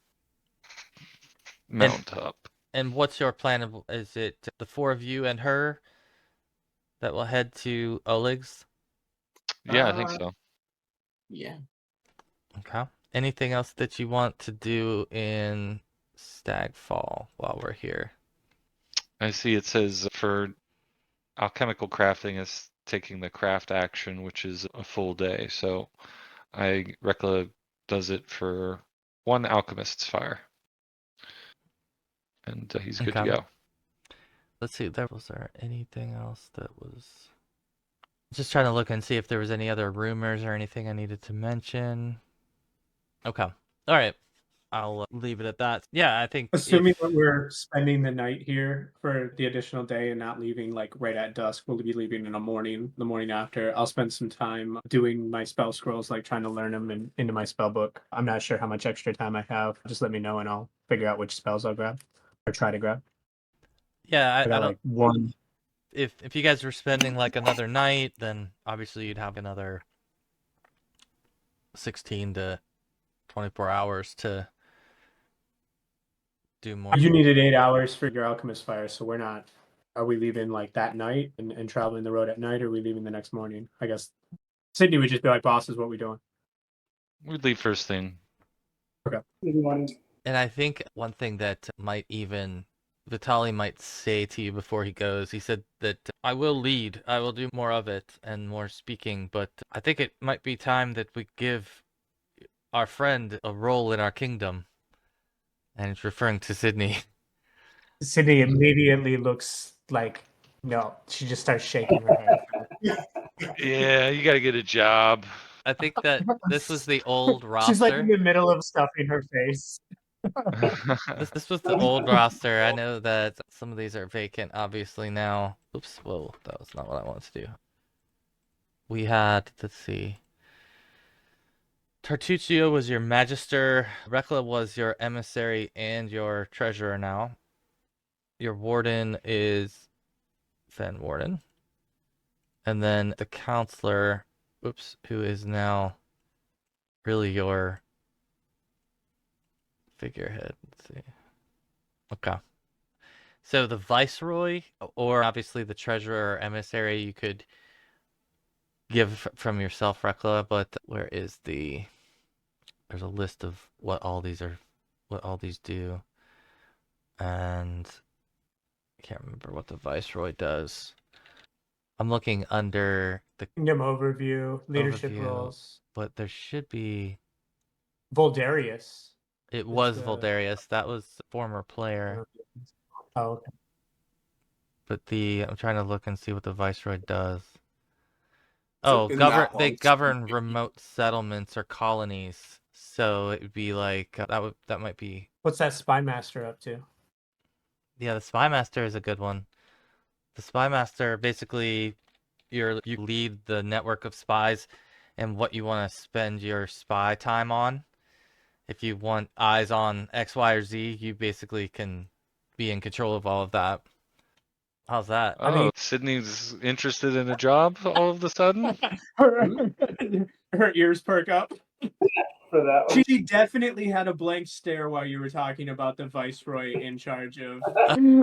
mount up. And what's your plan? Is it the 4 of you and her that will head to Oleg's? Yeah, I think so. Yeah. Okay. Anything else that you want to do in Stag Fall while we're here? I see it says for alchemical crafting is taking the craft action, which is a full day. So Reckla does it for 1 alchemist's fire. And he's good to Okay. go. Let's see, was there anything else that was... Just trying to look and see if there was any other rumors or anything I needed to mention. Okay. All right. I'll leave it at that. Yeah, I think Assuming that we're spending the night here for the additional day and not leaving like right at dusk, we'll be leaving in the morning after. I'll spend some time doing my spell scrolls, like trying to learn them into my spell book. I'm not sure how much extra time I have. Just let me know and I'll figure out which spells I'll grab or try to grab. Yeah, I I got don't... like one. If you guys were spending like another night, then obviously you'd have another 16 to 24 hours to do more. You needed 8 hours for your alchemist fire, so we're not. Are we leaving like that night and traveling the road at night, or are we leaving the next morning? I guess Sydney would just be like, "Boss, is what we doing?" We'd leave first thing. Okay. Good morning. And I think one thing that might even Vitali might say to you before he goes, he said that I will lead, I will do more of it and more speaking, but I think it might be time that we give our friend a role in our kingdom. And it's referring to Sydney. Sydney immediately looks like no. She just starts shaking her head. Yeah, you got to get a job. I think that this was the old She's like in roster. the middle of stuffing her face. This was the old roster. I know that some of these are vacant, obviously now. Oops, whoa, that was not what I wanted to do. We had, let's see. Tartuccio was your magister. Reckla was your emissary and your treasurer now. Your warden is Fenwarden. And then the counselor, oops, who is now really your figurehead. Let's see. Okay. So the viceroy, or obviously the treasurer or emissary, you could give from yourself, Reckla, but where is the... There's a list of what all these do, and I can't remember what the Viceroy does. I'm looking under the Kingdom overview, leadership overview, roles. but there should be... Voldarius. It was Voldarius. That was the former player. Oh, okay. But I'm trying to look and see what the Viceroy does. So They govern remote settlements or colonies. So it would be like that might be... What's that Spy Master up to? Yeah, the Spy Master is a good one. The Spy Master, basically, you lead the network of spies and what you want to spend your spy time on. If you want eyes on X, Y, or Z, you basically can be in control of all of that. How's that? Oh, I mean, Sydney's interested in a job all of a sudden? her ears perk up. For that one. She definitely had a blank stare while you were talking about the Viceroy in charge of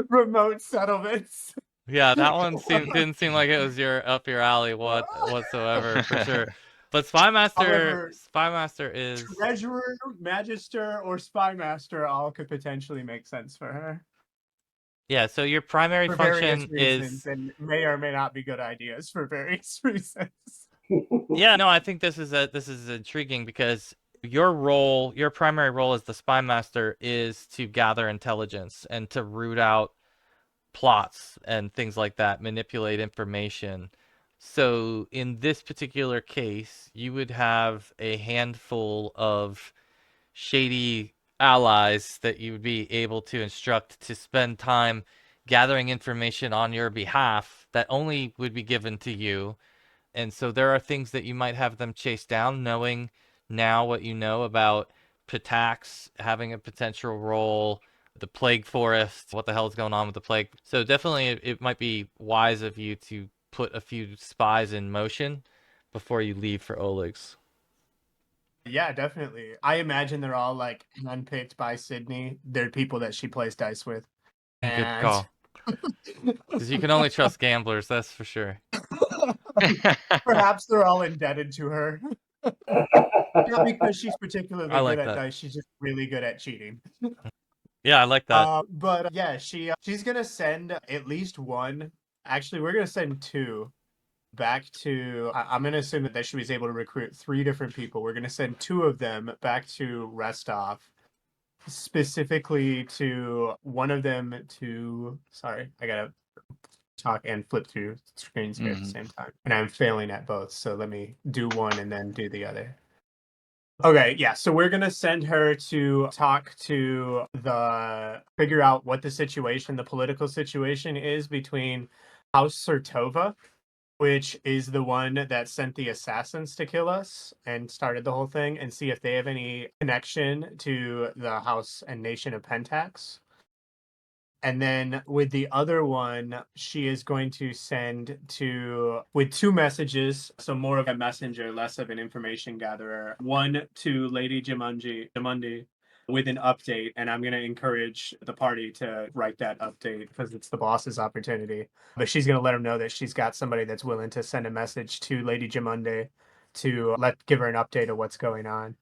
remote settlements. Yeah, that one didn't seem like it was up your alley whatsoever, for sure. But Spy Master is... Treasurer, Magister, or Spy Master all could potentially make sense for her. Yeah, so your primary function is... and may or may not be good ideas for various reasons. Yeah, no, I think this is intriguing because your primary role as the Spy Master is to gather intelligence and to root out plots and things like that, manipulate information. So in this particular case, you would have a handful of shady allies that you would be able to instruct to spend time gathering information on your behalf that only would be given to you. And so there are things that you might have them chase down, knowing now what you know about Pitax having a potential role, the Plague Forest, what the hell is going on with the Plague. So definitely it might be wise of you to put a few spies in motion before you leave for Oleg's. Yeah, definitely. I imagine they're all like handpicked by Sydney. They're people that she plays dice with. Good call. Because you can only trust gamblers, that's for sure. Perhaps they're all indebted to her. Not because she's particularly good at dice, she's just really good at cheating. Yeah, I like that. But yeah, she's gonna send at least one. Actually, we're gonna send two back to... I'm gonna assume that she was able to recruit 3 different people. We're gonna send 2 of them back to Restov, specifically to one of them to... Sorry, I gotta talk and flip through screens here at the same time, and I'm failing at both. So let me do one and then do the other. Okay, yeah, so we're gonna send her to talk to figure out what the political situation is between House Sertova, which is the one that sent the assassins to kill us and started the whole thing, and see if they have any connection to the House and Nation of Pentax. And then with the other one, she is going to send with 2 messages, so more of a messenger, less of an information gatherer. One to Lady Jamundi with an update, and I'm going to encourage the party to write that update because it's the boss's opportunity. But she's going to let him know that she's got somebody that's willing to send a message to Lady Jamundi to give her an update of what's going on.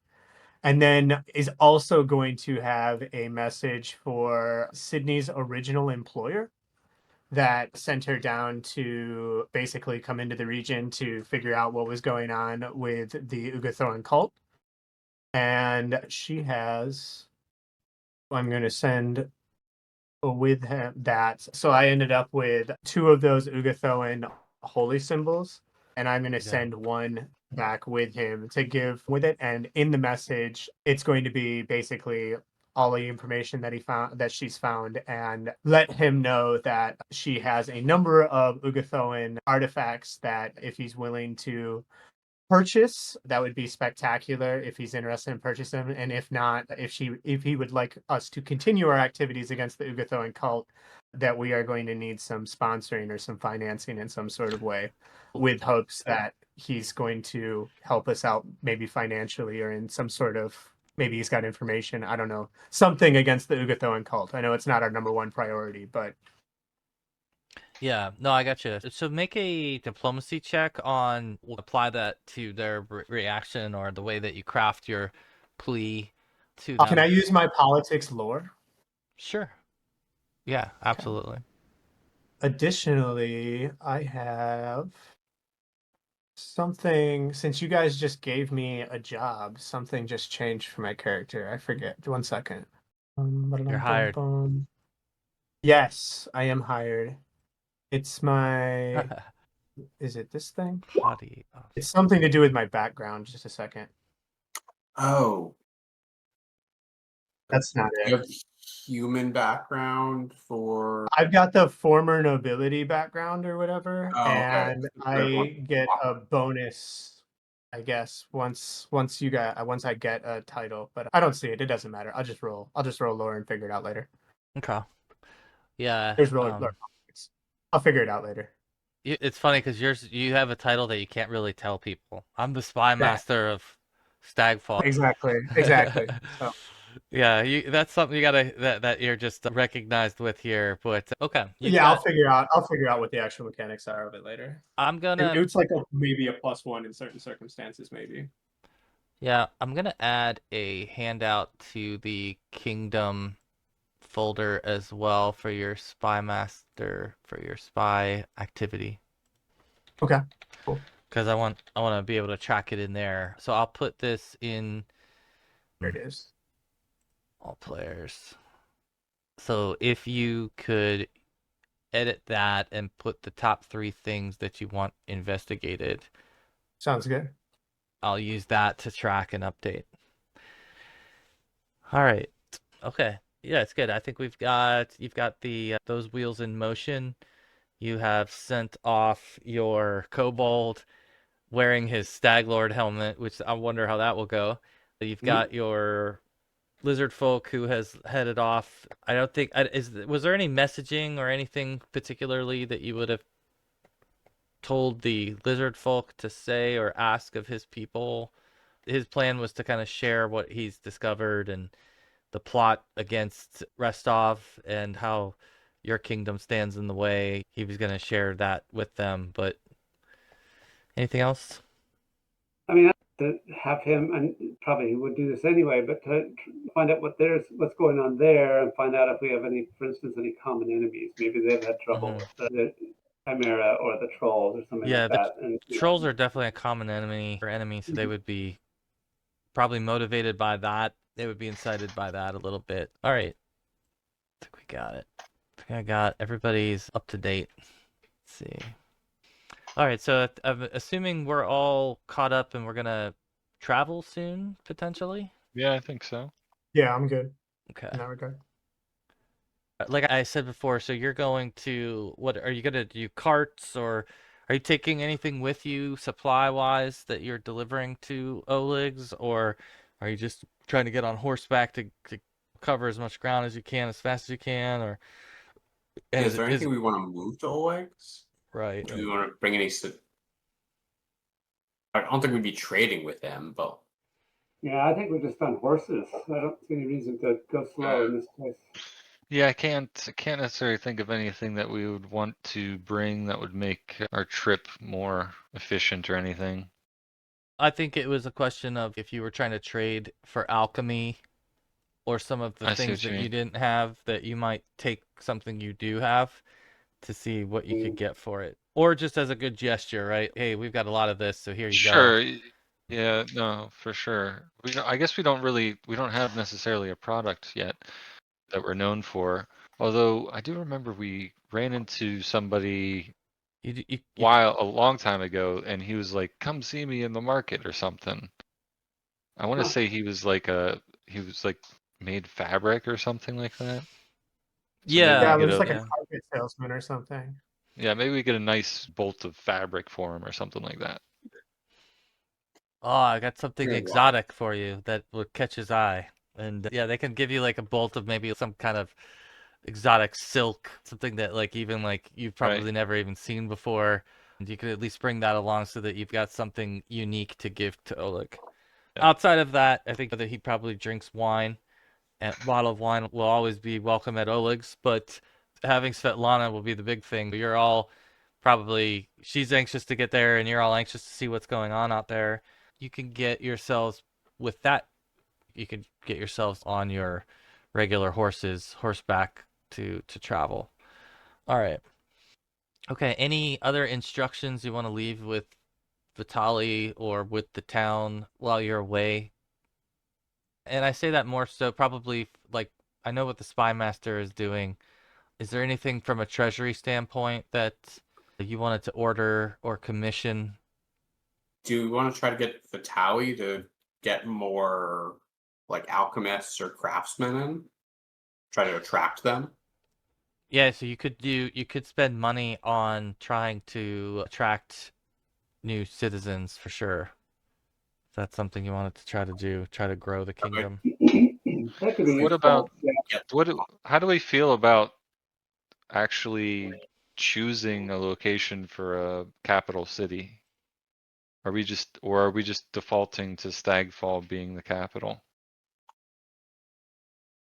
And then is also going to have a message for Sydney's original employer that sent her down to basically come into the region to figure out what was going on with the Ugathoan cult. And she has... I'm going to send with him that. So I ended up with 2 of those Ugathoan holy symbols, and I'm going to send one back with him to give with it. And in the message, it's going to be basically all the information that she's found, and let him know that she has a number of Ugathoan artifacts that if he's willing to purchase, that would be spectacular if he's interested in purchasing them. And if not, if he would like us to continue our activities against the Ugathoan cult, that we are going to need some sponsoring or some financing in some sort of way, with hopes that he's going to help us out, maybe financially or in some sort of... Maybe he's got information, I don't know, something against the Ugathoan cult. I know it's not our number 1 priority, but... Yeah, no, I got you. So make a diplomacy check on, we'll apply that to their reaction or the way that you craft your plea to Can I them. use my politics lore? Sure. Yeah, Okay. absolutely. Additionally, I have something, since you guys just gave me a job, something just changed for my character. I forget. 1 second. You're hired. Yes, I am hired. It's my, is it this thing? Hottie. It's something to do with my background. Just a second. Oh, That's not you it. have human background for. I've got the former nobility background or whatever, Oh, okay. and I get a bonus, I guess, once I get a title. But I don't see it. It doesn't matter. I'll just roll lore and figure it out later. Okay. Yeah. There's lore. I'll figure it out later. It's funny because you have a title that you can't really tell people. I'm the Spy Yeah. Master of Stagfall. Exactly. So Yeah, that's something you gotta that you're just recognized with here. But okay, I'll figure out what the actual mechanics are of it later. I'm gonna. It's like maybe a +1 in certain circumstances, maybe. Yeah, I'm gonna add a handout to the Kingdom folder as well for your Spy Master for your spy activity. Okay. Cool. Because I want to be able to track it in there. So I'll put this in. There it is. All players. So if you could edit that and put the top 3 things that you want investigated. Sounds good. I'll use that to track and update. All right. Okay. Yeah, it's good. I think you've got the those wheels in motion. You have sent off your kobold wearing his Stag Lord helmet, which I wonder how that will go. You've got your lizard folk who has headed off. I don't think was there any messaging or anything particularly that you would have told the lizard folk to say or ask of his people? His plan was to kind of share what he's discovered and the plot against Restov and how your kingdom stands in the way. He was going to share that with them, but anything else? I mean, to have him, and probably he would do this anyway, but to find out what's going on there, and find out if we have any, for instance, any common enemies. Maybe they've had trouble with the Chimera or the trolls or something like that. And trolls are definitely a common enemy or enemy, so they would be probably motivated by that. They would be incited by that a little bit. All right, I think we got it. I think I got everybody's up to date. Let's see. All right, so I'm assuming we're all caught up and we're gonna travel soon, potentially. Yeah, I think so. Yeah, I'm good. Okay. In that regard. Like I said before, so you're going to, what are you gonna do, carts, or are you taking anything with you supply-wise that you're delivering to Oleg's, or are you just trying to get on horseback to cover as much ground as you can as fast as you can, or Is there anything we want to move to Oleg's? Right. Do we want to bring any? I don't think we'd be trading with them, but yeah, I think we're just on horses. I don't see any reason to go slow in this place. Yeah, I can't necessarily think of anything that we would want to bring that would make our trip more efficient or anything. I think it was a question of if you were trying to trade for alchemy or some of the things that you didn't have, that you might take something you do have to see what you could get for it. Or just as a good gesture, right? Hey, we've got a lot of this, so here you go. Sure. Yeah, no, for sure. I guess we don't have necessarily a product yet that we're known for. Although I do remember we ran into somebody a long time ago, and he was like, "Come see me in the market" or something. I want to say he was like made fabric or something like that. So yeah, there's like a carpet salesman or something. Yeah, maybe we get a nice bolt of fabric for him or something like that. Oh, I got something exotic for you that would catch his eye. And yeah, they can give you like a bolt of maybe some kind of exotic silk, something that like even like you've probably never even seen before. And you could at least bring that along so that you've got something unique to give to Oleg. Yeah. Outside of that, I think that he probably drinks wine. And a bottle of wine will always be welcome at Oleg's, but having Svetlana will be the big thing. But you're all probably, she's anxious to get there, and you're all anxious to see what's going on out there. You can get yourselves with that. You can get yourselves on your regular horseback to travel. All right. Okay. Any other instructions you want to leave with Vitali or with the town while you're away? And I say that more so probably like I know what the Spy Master is doing. Is there anything from a treasury standpoint that you wanted to order or commission? Do you want to try to get Vitali to get more like alchemists or craftsmen in? Try to attract them? Yeah, so you could spend money on trying to attract new citizens for sure. If that's something you wanted to try to do, try to grow the kingdom. That could be What useful. about Yeah. how do we feel about actually choosing a location for a capital city? Are we just defaulting to Stagfall being the capital?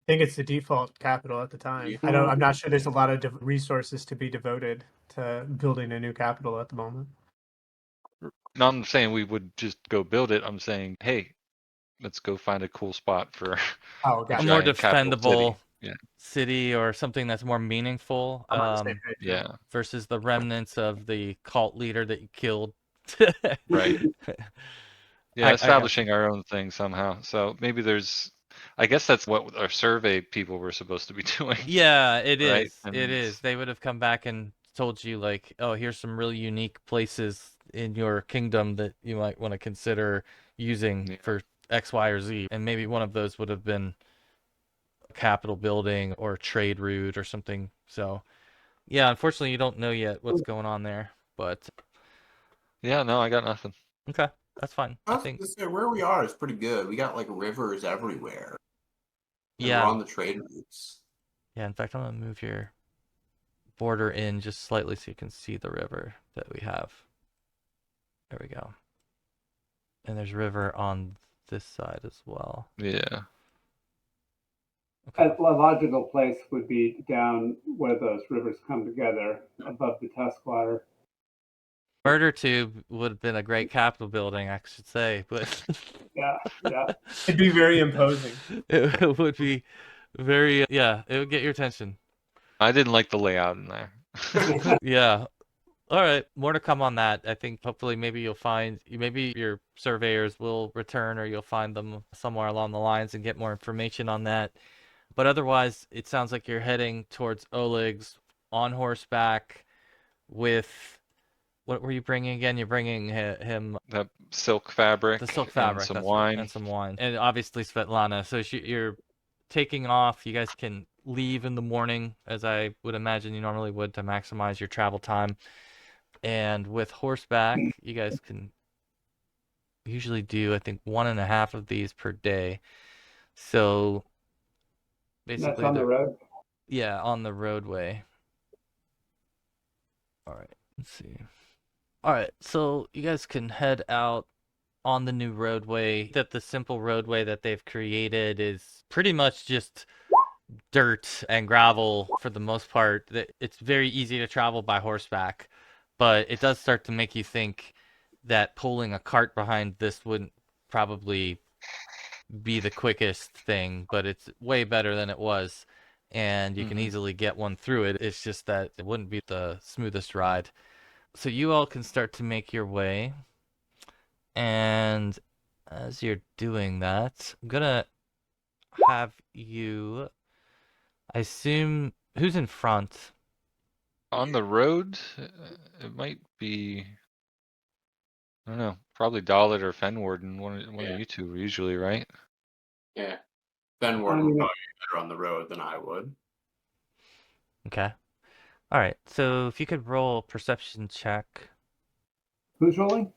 I think it's the default capital at the time. I'm not sure there's a lot of resources to be devoted to building a new capital at the moment. No, I'm saying we would just go build it. I'm saying, hey, let's go find a cool spot for Oh, a gotcha. A more giant capital defendable city. city or something that's more meaningful. I'm on the same page. Yeah, versus the remnants of the cult leader that you killed. right. Yeah, I establishing our own thing somehow. So maybe I guess that's what our survey people were supposed to be doing. Yeah, it right? is. It is. They would have come back and told you like, oh, here's some really unique places in your kingdom that you might want to consider using for X, Y, or Z. And maybe one of those would have been a capital building or a trade route or something. So yeah, unfortunately you don't know yet what's going on there. But yeah, no, I got nothing. okay, that's fine. I think where we are is pretty good. We got like rivers everywhere. And yeah. we're on the trade routes. Yeah, in fact, I'm gonna move your border in just slightly so you can see the river that we have. There we go. And there's river on this side as well. Yeah. Okay. A logical place would be down where those rivers come together above the Tuskwater. Murder Tube would have been a great capital building, I should say, but yeah. It'd be very imposing. It would be very, yeah, it would get your attention. I didn't like the layout in there. Yeah. All right, more to come on that. I think hopefully maybe your surveyors will return or you'll find them somewhere along the lines and get more information on that. But otherwise, it sounds like you're heading towards Oleg's on horseback with, what were you bringing again? You're bringing him the silk fabric. The silk fabric, and some that's wine. right, and some wine, and obviously Svetlana. So you're taking off. You guys can leave in the morning, as I would imagine you normally would, to maximize your travel time. And with horseback, you guys can usually do, I think, 1.5 of these per day. So basically, that's on the road. Yeah, on the roadway. All right, let's see. All right, so you guys can head out on the new roadway. That the simple roadway that they've created is pretty much just dirt and gravel for the most part. It's very easy to travel by horseback, but it does start to make you think that pulling a cart behind this wouldn't probably be the quickest thing, but it's way better than it was, and you can easily get one through it. It's just that it wouldn't be the smoothest ride. So you all can start to make your way, and as you're doing that, I'm gonna have you, I assume, who's in front? On the road, it might be, I don't know, probably Dallett or Fenwarden. One of you two usually, right? Yeah. Fenwarden would probably be better on the road than I would. Okay. All right. So if you could roll a perception check. Who's rolling?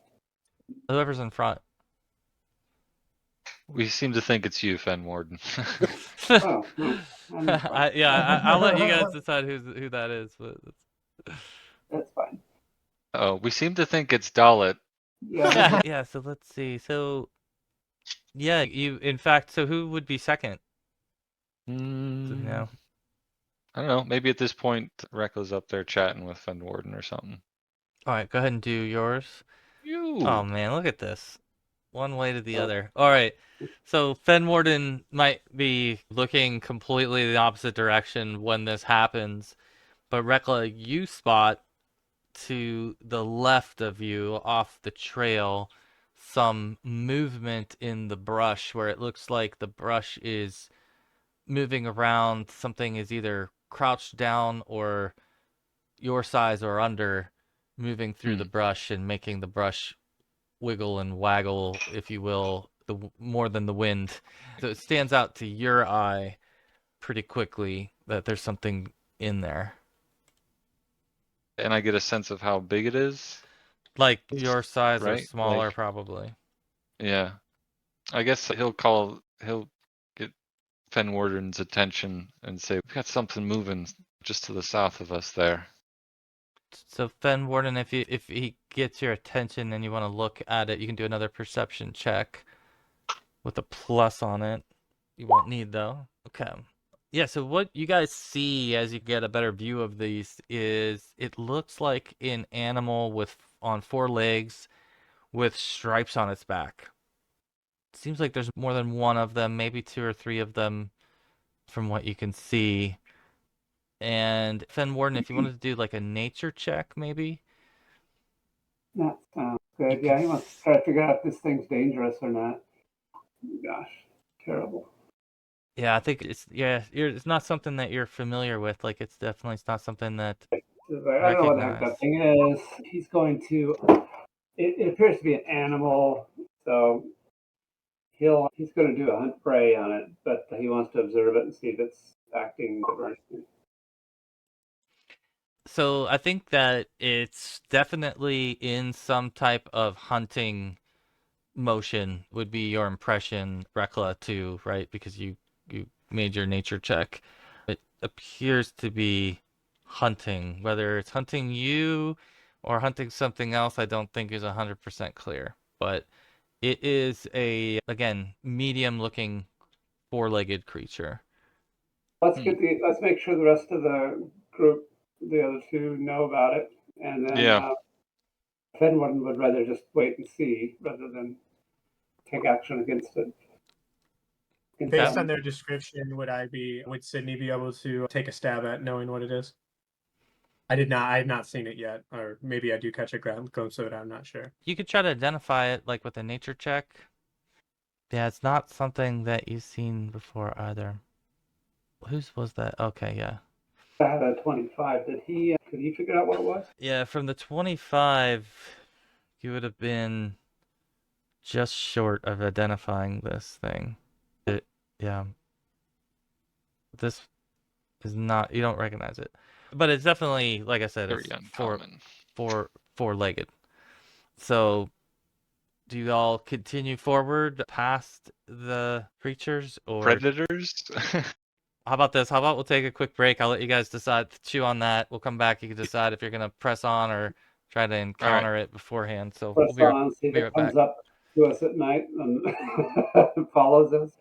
Whoever's in front. We seem to think it's you, Fenwarden. Oh, no. I'll let you guys decide who that is, but That's fine. Oh, we seem to think it's Dallett. Yeah. Yeah, so let's see. So yeah, in fact, so who would be second? Mm, No. I don't know. Maybe at this point, Reckla's up there chatting with Fenwarden or something. All right, go ahead and do yours. You. Oh man, look at this. One way to the other. All right. So Fenwarden might be looking completely the opposite direction when this happens, but Reckla, you spot to the left of you off the trail some movement in the brush where it looks like the brush is moving around. Something is either crouched down or your size or under, moving through the brush and making the brush wiggle and waggle, if you will, more than the wind. So it stands out to your eye pretty quickly that there's something in there. And I get a sense of how big it is. Like your size or right? smaller, Like, probably. yeah. I guess he'll get Fenwarden's attention and say, "We got something moving just to the south of us there." So Fenwarden, if he gets your attention and you want to look at it, you can do another perception check with a plus on it. You won't need though. Okay. Yeah, so what you guys see as you get a better view of these is it looks like an animal on 4 legs with stripes on its back. Seems like there's more than one of them, maybe 2 or 3 of them from what you can see. And Fenwarden, if you wanted to do like a nature check, maybe. That sounds good. Yeah, he wants to try to figure out if this thing's dangerous or not. Gosh, terrible. Yeah, I think it's not something that you're familiar with. Like it's not something that I don't know what the heck that thing is. He's going to. It appears to be an animal, so he's going to do a hunt prey on it, but he wants to observe it and see if it's acting diversely. So I think that it's definitely in some type of hunting motion would be your impression, Reckla, too, right? Because you made your nature check. It appears to be hunting. Whether it's hunting you or hunting something else, I don't think is 100% clear. But it is again, medium-looking 4-legged creature. Let's make sure the rest of the group, the other two, know about it, and then Fenwarden would rather just wait and see rather than take action against it. Based on their description, would Sydney be able to take a stab at knowing what it is? I have not seen it yet, or maybe I do catch a glimpse of it, I'm not sure. You could try to identify it like with a nature check. Yeah, it's not something that you've seen before either. Whose was that? Okay, yeah. I had a 25. Could he figure out what it was? Yeah, from the 25, you would have been just short of identifying this thing. Yeah. This is not, you don't recognize it. But it's definitely, like I said, Very it's uncommon. four-legged. So, do you all continue forward past the creatures or predators? How about this? How about we'll take a quick break? I'll let you guys decide, chew on that. We'll come back. You can decide if you're gonna press on or try to encounter it beforehand. So press on, see if it comes up to us at night and follows us.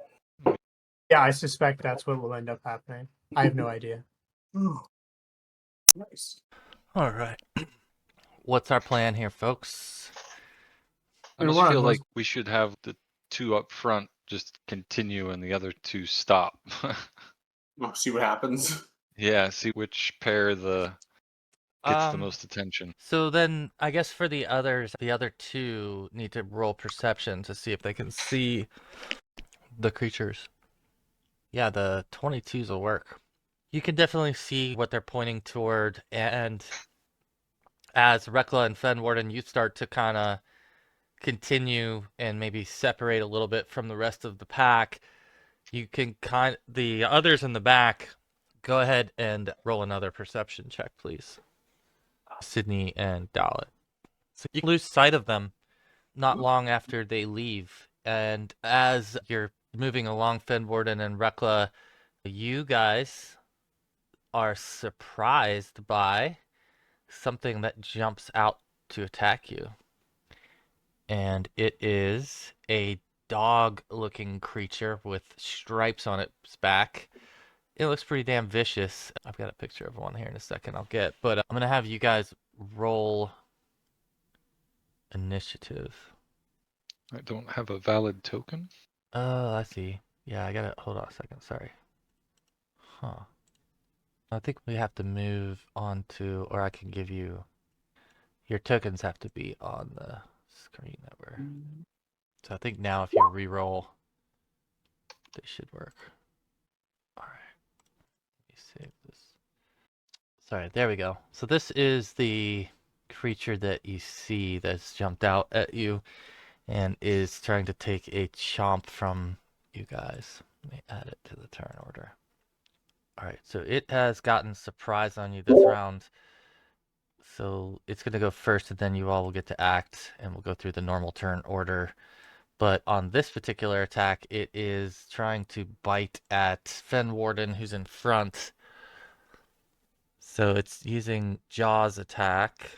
Yeah, I suspect that's what will end up happening. I have no idea. Nice. All right. What's our plan here, folks? I just feel like we should have the two up front just continue and the other two stop. See what happens. Yeah, see which pair gets the most attention. So then I guess for the others, the other two need to roll perception to see if they can see the creatures. Yeah, the 22s will work. You can definitely see what they're pointing toward, and as Reckla and Fenwarden, you start to kind of continue and maybe separate a little bit from the rest of the pack. You can the others in the back, go ahead and roll another perception check, please. Sydney and Dallett. So you lose sight of them not long after they leave. And as you're moving along, Fenwarden and Reckla, you guys are surprised by something that jumps out to attack you. And it is a dog-looking creature with stripes on its back. It looks pretty damn vicious. I've got a picture of one here in a second I'll get, but I'm gonna have you guys roll initiative. I don't have a valid token. Oh, I see. Yeah, I gotta hold on a second. Sorry. Huh. I think we have to move on to, or I can give you. Your tokens have to be on the screen that we're. So I think now if you re-roll, they should work. All right. Let me save this. Sorry, there we go. So this is the creature that you see that's jumped out at you and is trying to take a chomp from you guys. Let me add it to the turn order. All right, so it has gotten surprise on you this round. So it's going to go first, and then you all will get to act, and we'll go through the normal turn order. But on this particular attack, it is trying to bite at Fenwarden, who's in front. So it's using Jaws attack.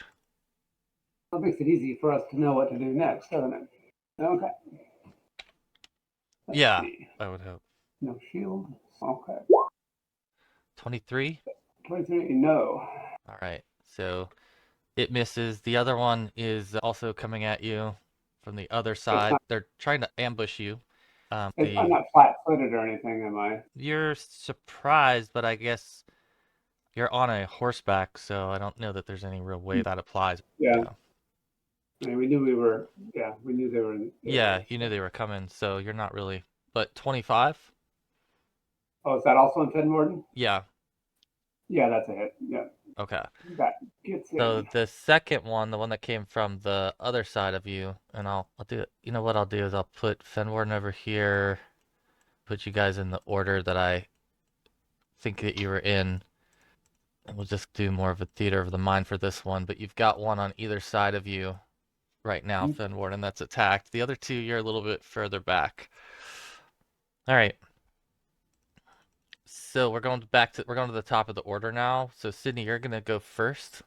That makes it easy for us to know what to do next, doesn't it? Okay. Let's see. I would hope. No shield. Okay. 23? 23, no. All right, so it misses. The other one is also coming at you from the other side. They're trying to ambush you. I'm not flat-footed or anything, am I? You're surprised, but I guess you're on a horseback, so I don't know that there's any real way that applies. Yeah. I mean, we knew we were. Yeah, we knew they were. Yeah, you knew they were coming, so you're not really. But 25? Oh, is that also in Fenwarden? Yeah. Yeah, that's a hit. Yeah. Okay. That gets in. So the second one, the one that came from the other side of you, and I'll do it. You know what I'll do is I'll put Fenwarden over here, put you guys in the order that I think that you were in, and we'll just do more of a theater of the mind for this one. But you've got one on either side of you right now, Fenwarden, that's attacked. The other two, you're a little bit further back. All right. So we're going to the top of the order now. So Sydney, you're gonna go first.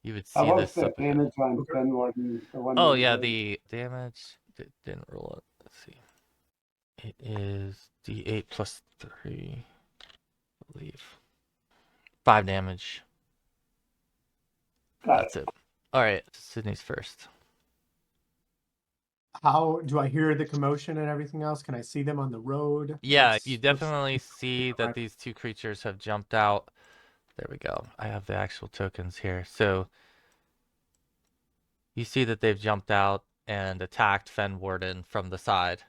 You would see What this. was the damage on Fenwarden? Oh yeah, the damage didn't roll it. Let's see. It is D8 plus 3, I believe. 5 damage. That's it. All right, Sydney's first. How do I hear the commotion and everything else? Can I see them on the road? Yeah, you definitely see that these two creatures have jumped out. There we go. I have the actual tokens here. So you see that they've jumped out and attacked Fenwarden from the side.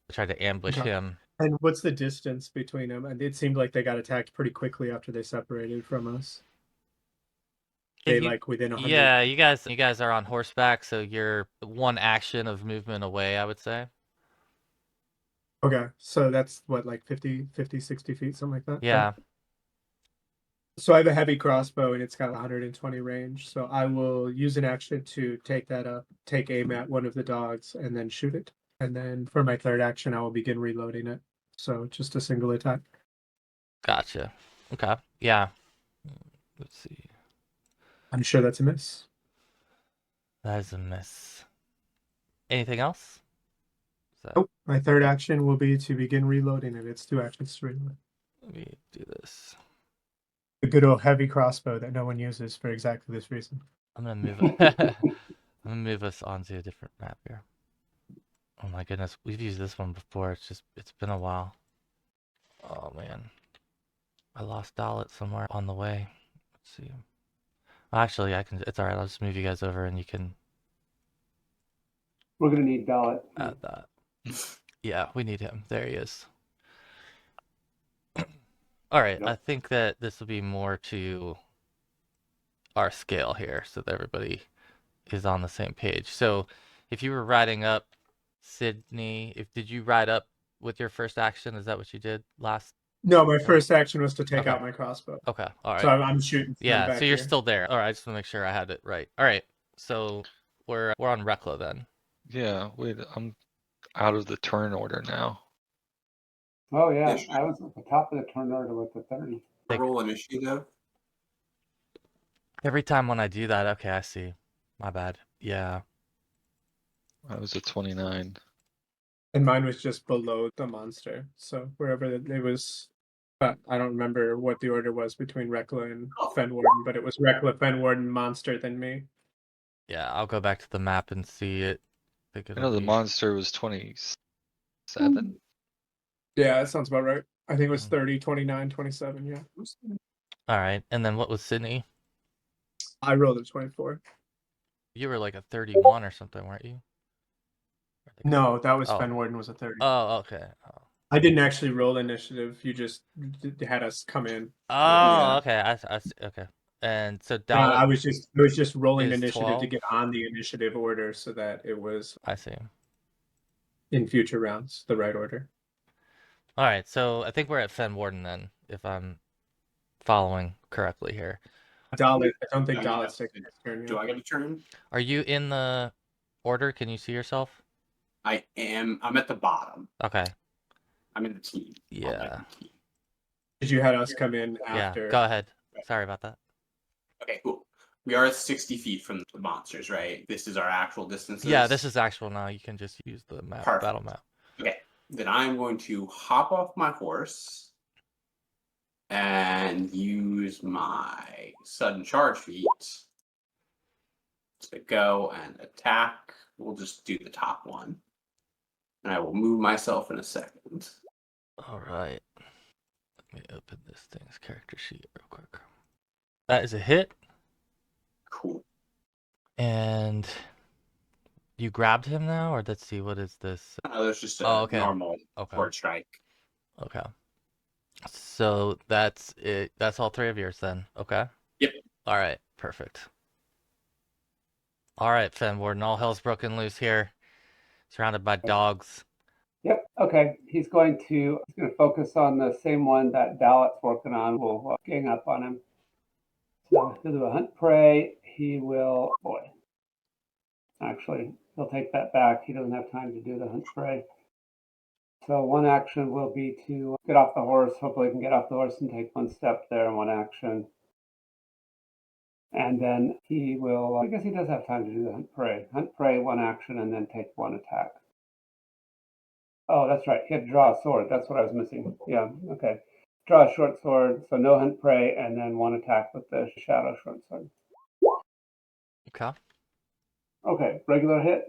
They tried to ambush him. And what's the distance between them? And it seemed like they got attacked pretty quickly after they separated from us. They like within 100. Yeah, you guys are on horseback, so you're one action of movement away, I would say. Okay, so that's what, like 50, 60 feet, something like that? Yeah. Okay. So I have a heavy crossbow and it's got 120 range. So I will use an action to take that up, take aim at one of the dogs, and then shoot it. And then for my third action, I will begin reloading it. So just a single attack. Gotcha. Okay. Yeah. Let's see. I'm sure that's a miss. That is a miss. Anything else? Nope. My third action will be to begin reloading it. It's 2 actions to reload. Let me do this. The good old heavy crossbow that no one uses for exactly this reason. I'm gonna move it. I'm gonna move us onto a different map here. Oh my goodness, we've used this one before. It's been a while. Oh man, I lost Dallett somewhere on the way. Let's see. Actually, it's all right. I'll just move you guys over, and you can. We're gonna need Dallett. Add that. Yeah, we need him. There he is. All right, I think that this will be more to our scale here, so that everybody is on the same page. So, if you were riding up, Sydney, did you ride up with your first action? Is that what you did last? No, my first action was to take out my crossbow. Okay, all right. So I'm shooting. Yeah, back so you're here. still there. All right, I just want to make sure I had it right. All right, so we're on Reckla then. Yeah, wait, I'm out of the turn order now. Oh yeah, I was at the top of the turn order with the 30. Roll initiative. Every time when I do that, okay, I see. My bad. Yeah. I was at 29. And mine was just below the monster. So wherever it was but I don't remember what the order was between Reckla and Fenwarden, but it was Reckla, Fenwarden, Monster, then me. Yeah, I'll go back to the map and see it. I think I know it'll the be... monster was 27. Yeah, that sounds about right. I think it was Mhm. 30, 29, 27, yeah. All right, and then what was Sydney? I rolled a 24. You were like a 31 or something, weren't you? No, that was Oh. Fenwarden was a 30. Oh, okay. Oh. I didn't actually roll initiative. You just had us come in. Oh, okay. I see. Okay. And so Dallett I was just rolling is initiative to 12? get on the initiative order so that it was I see. in future rounds the right order. All right, so I think we're at Fenwarden then, if I'm following correctly here. Dallett, I don't think Dallett's taking his turn yet. Do I get a turn? Are you in the order? Can you see yourself? I am. I'm at the bottom. Okay. I'm in the team. Yeah. Did you have us come in after? Yeah, go ahead. Sorry about that. Okay, cool. We are 60 feet from the monsters, right? This is our actual distances. Yeah, this is actual now. You can just use the map, Perfect. battle map. Okay, then I'm going to hop off my horse and use my sudden charge feat to go and attack. We'll just do the top one. And I will move myself in a second. All right. Let me open this thing's character sheet real quick. That is a hit. Cool. And you grabbed him now, or let's see, what is this? No, there's just a normal sword strike. Okay. So that's it. That's all three of yours then. Okay. Yep. All right. Perfect. All right, Fenwarden. All hell's broken loose here. Surrounded by dogs. Yep. Okay. He's going to focus on the same one that Dallett's working on. We'll gang up on him. So he'll do a hunt prey. He will. Boy. Actually, he'll take that back. He doesn't have time to do the hunt prey. So one action will be to get off the horse. Hopefully, he can get off the horse and take one step there in one action. And then he will. I guess he does have time to do the hunt prey. Hunt prey, one action, and then take one attack. Oh, that's right. He had to draw a sword. That's what I was missing. Yeah, okay. Draw a short sword, so no hunt prey, and then one attack with the shadow short sword. Okay. Okay, regular hit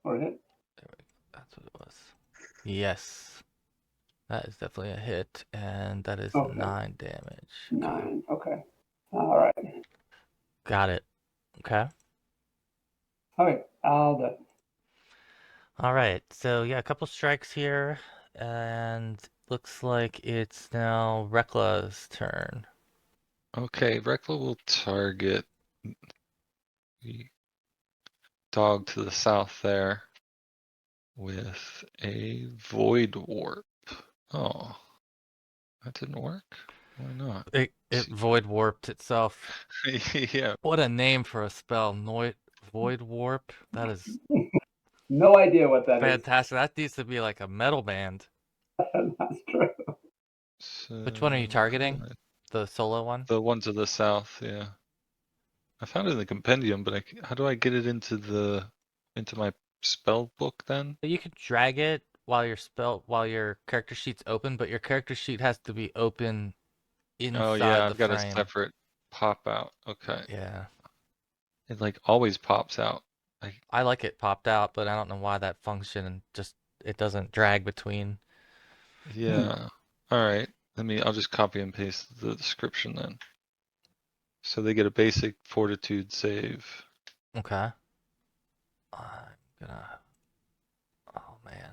or hit? There we go. That's what it was. Yes. That is definitely a hit, and that is 9 damage. 9, okay. All right. Got it. Okay. Okay, I'll do it. All right, so yeah, a couple strikes here, and looks like it's now Reckla's turn. Okay, Reckla will target the dog to the south there with a void warp. Oh, that didn't work? Why not? It void warped itself. Yeah. What a name for a spell, void warp. That is no idea what that fantastic. That needs to be like a metal band. That's true. So, Which one are you targeting? The solo one? The one to the south, yeah. I found it in the compendium, but how do I get it into my spell book then? You can drag it while your character sheet's open, but your character sheet has to be open inside Oh yeah, the I've got frame. a separate pop out. Okay. Yeah. It like always pops out. I like it popped out, but I don't know why that function it doesn't drag between. Yeah. All right. I'll just copy and paste the description then. So they get a basic fortitude save. Okay. Oh man,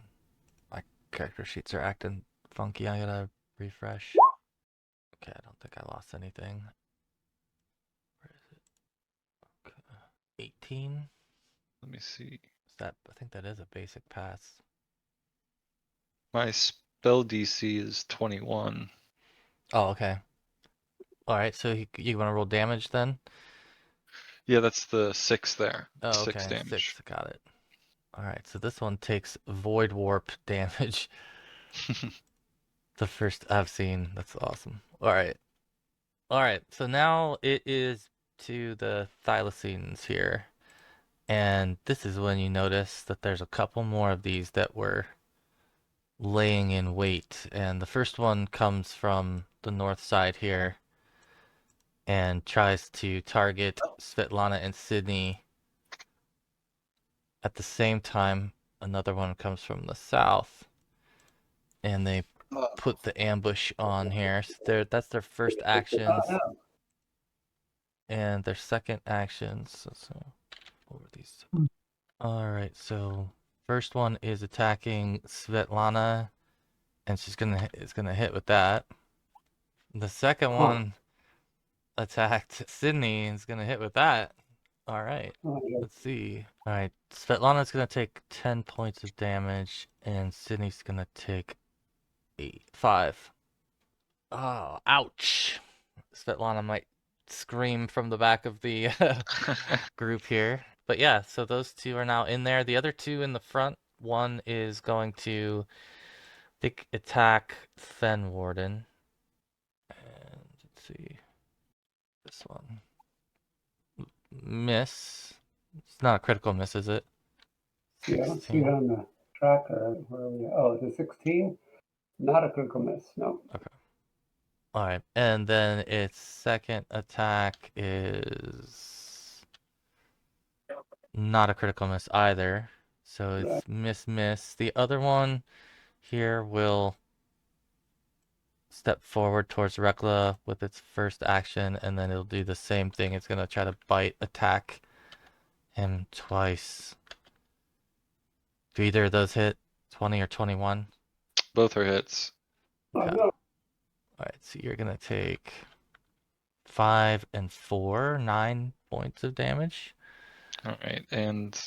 my character sheets are acting funky. I gotta refresh. Okay, I don't think I lost anything. Where is it? Okay. 18. Let me see. I think that is a basic pass. My spell DC is 21. Oh, okay. All right, so you want to roll damage then? Yeah, that's the 6 there. Oh, okay. 6 damage. 6, got it. All right, so this one takes void warp damage. The first I've seen. That's awesome. All right. All right, so now it is to the thylacines here. And this is when you notice that there's a couple more of these that were laying in wait. And the first one comes from the north side here and tries to target Svetlana and Sydney. At the same time, another one comes from the south, and they put the ambush on here. So that's their first actions. And their second actions. So what were these? Alright, so first one is attacking Svetlana, and it's gonna hit with that. The second one attacked Sydney and is gonna hit with that. Alright, let's see. Alright, Svetlana's gonna take 10 points of damage, and Sydney's gonna take 5. Oh, ouch. Svetlana might scream from the back of the group here. But yeah, so those two are now in there. The other two in the front, one is going to attack Fenwarden. And let's see. This one. Miss. It's not a critical miss, is it? Yeah, I don't see it on the tracker. Where are we? Oh, it's a 16? Not a critical miss, no. Okay. Alright, and then its second attack is not a critical miss either. So it's miss. The other one here will step forward towards Reckla with its first action, and then it'll do the same thing. It's gonna try to attack him twice. Do either of those hit? 20 or 21? Both are hits. Okay. Alright, so you're gonna take 5 and 4, 9 points of damage. Alright, and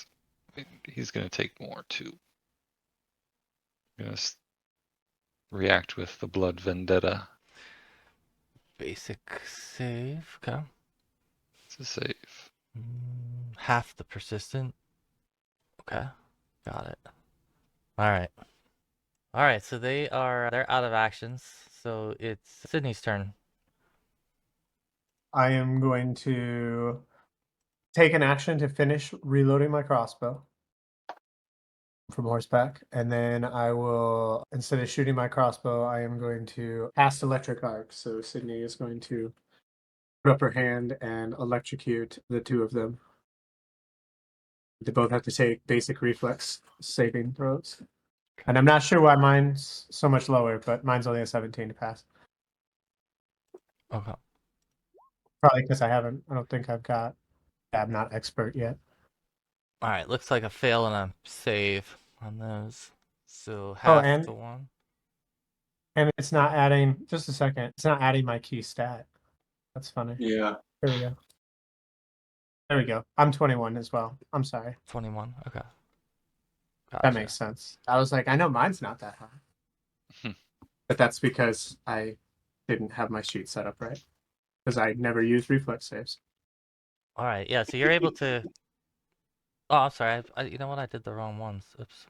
he's gonna take more too. Gonna react with the blood vendetta. Basic save, okay. It's a save. Half the persistent. Okay, got it. Alright. Alright, so they're out of actions, so it's Sydney's turn. I am going to take an action to finish reloading my crossbow from horseback, and then I will, instead of shooting my crossbow, I am going to cast electric arc. So Sydney is going to put up her hand and electrocute the two of them. They both have to take basic reflex saving throws. And I'm not sure why mine's so much lower, but mine's only a 17 to pass. Okay. Probably because I don't think I'm not expert yet. Alright, looks like a fail and a save on those. So half the one. And it's not adding, just a second, it's not adding my key stat. That's funny. Yeah. There we go. There we go. I'm 21 as well. I'm sorry. 21, okay. Gotcha. That makes sense. I was like, I know mine's not that high. But that's because I didn't have my sheet set up right. Because I never used reflex saves. Alright, yeah, so you're able to... Oh, I'm sorry. You know what? I did the wrong ones. Oops.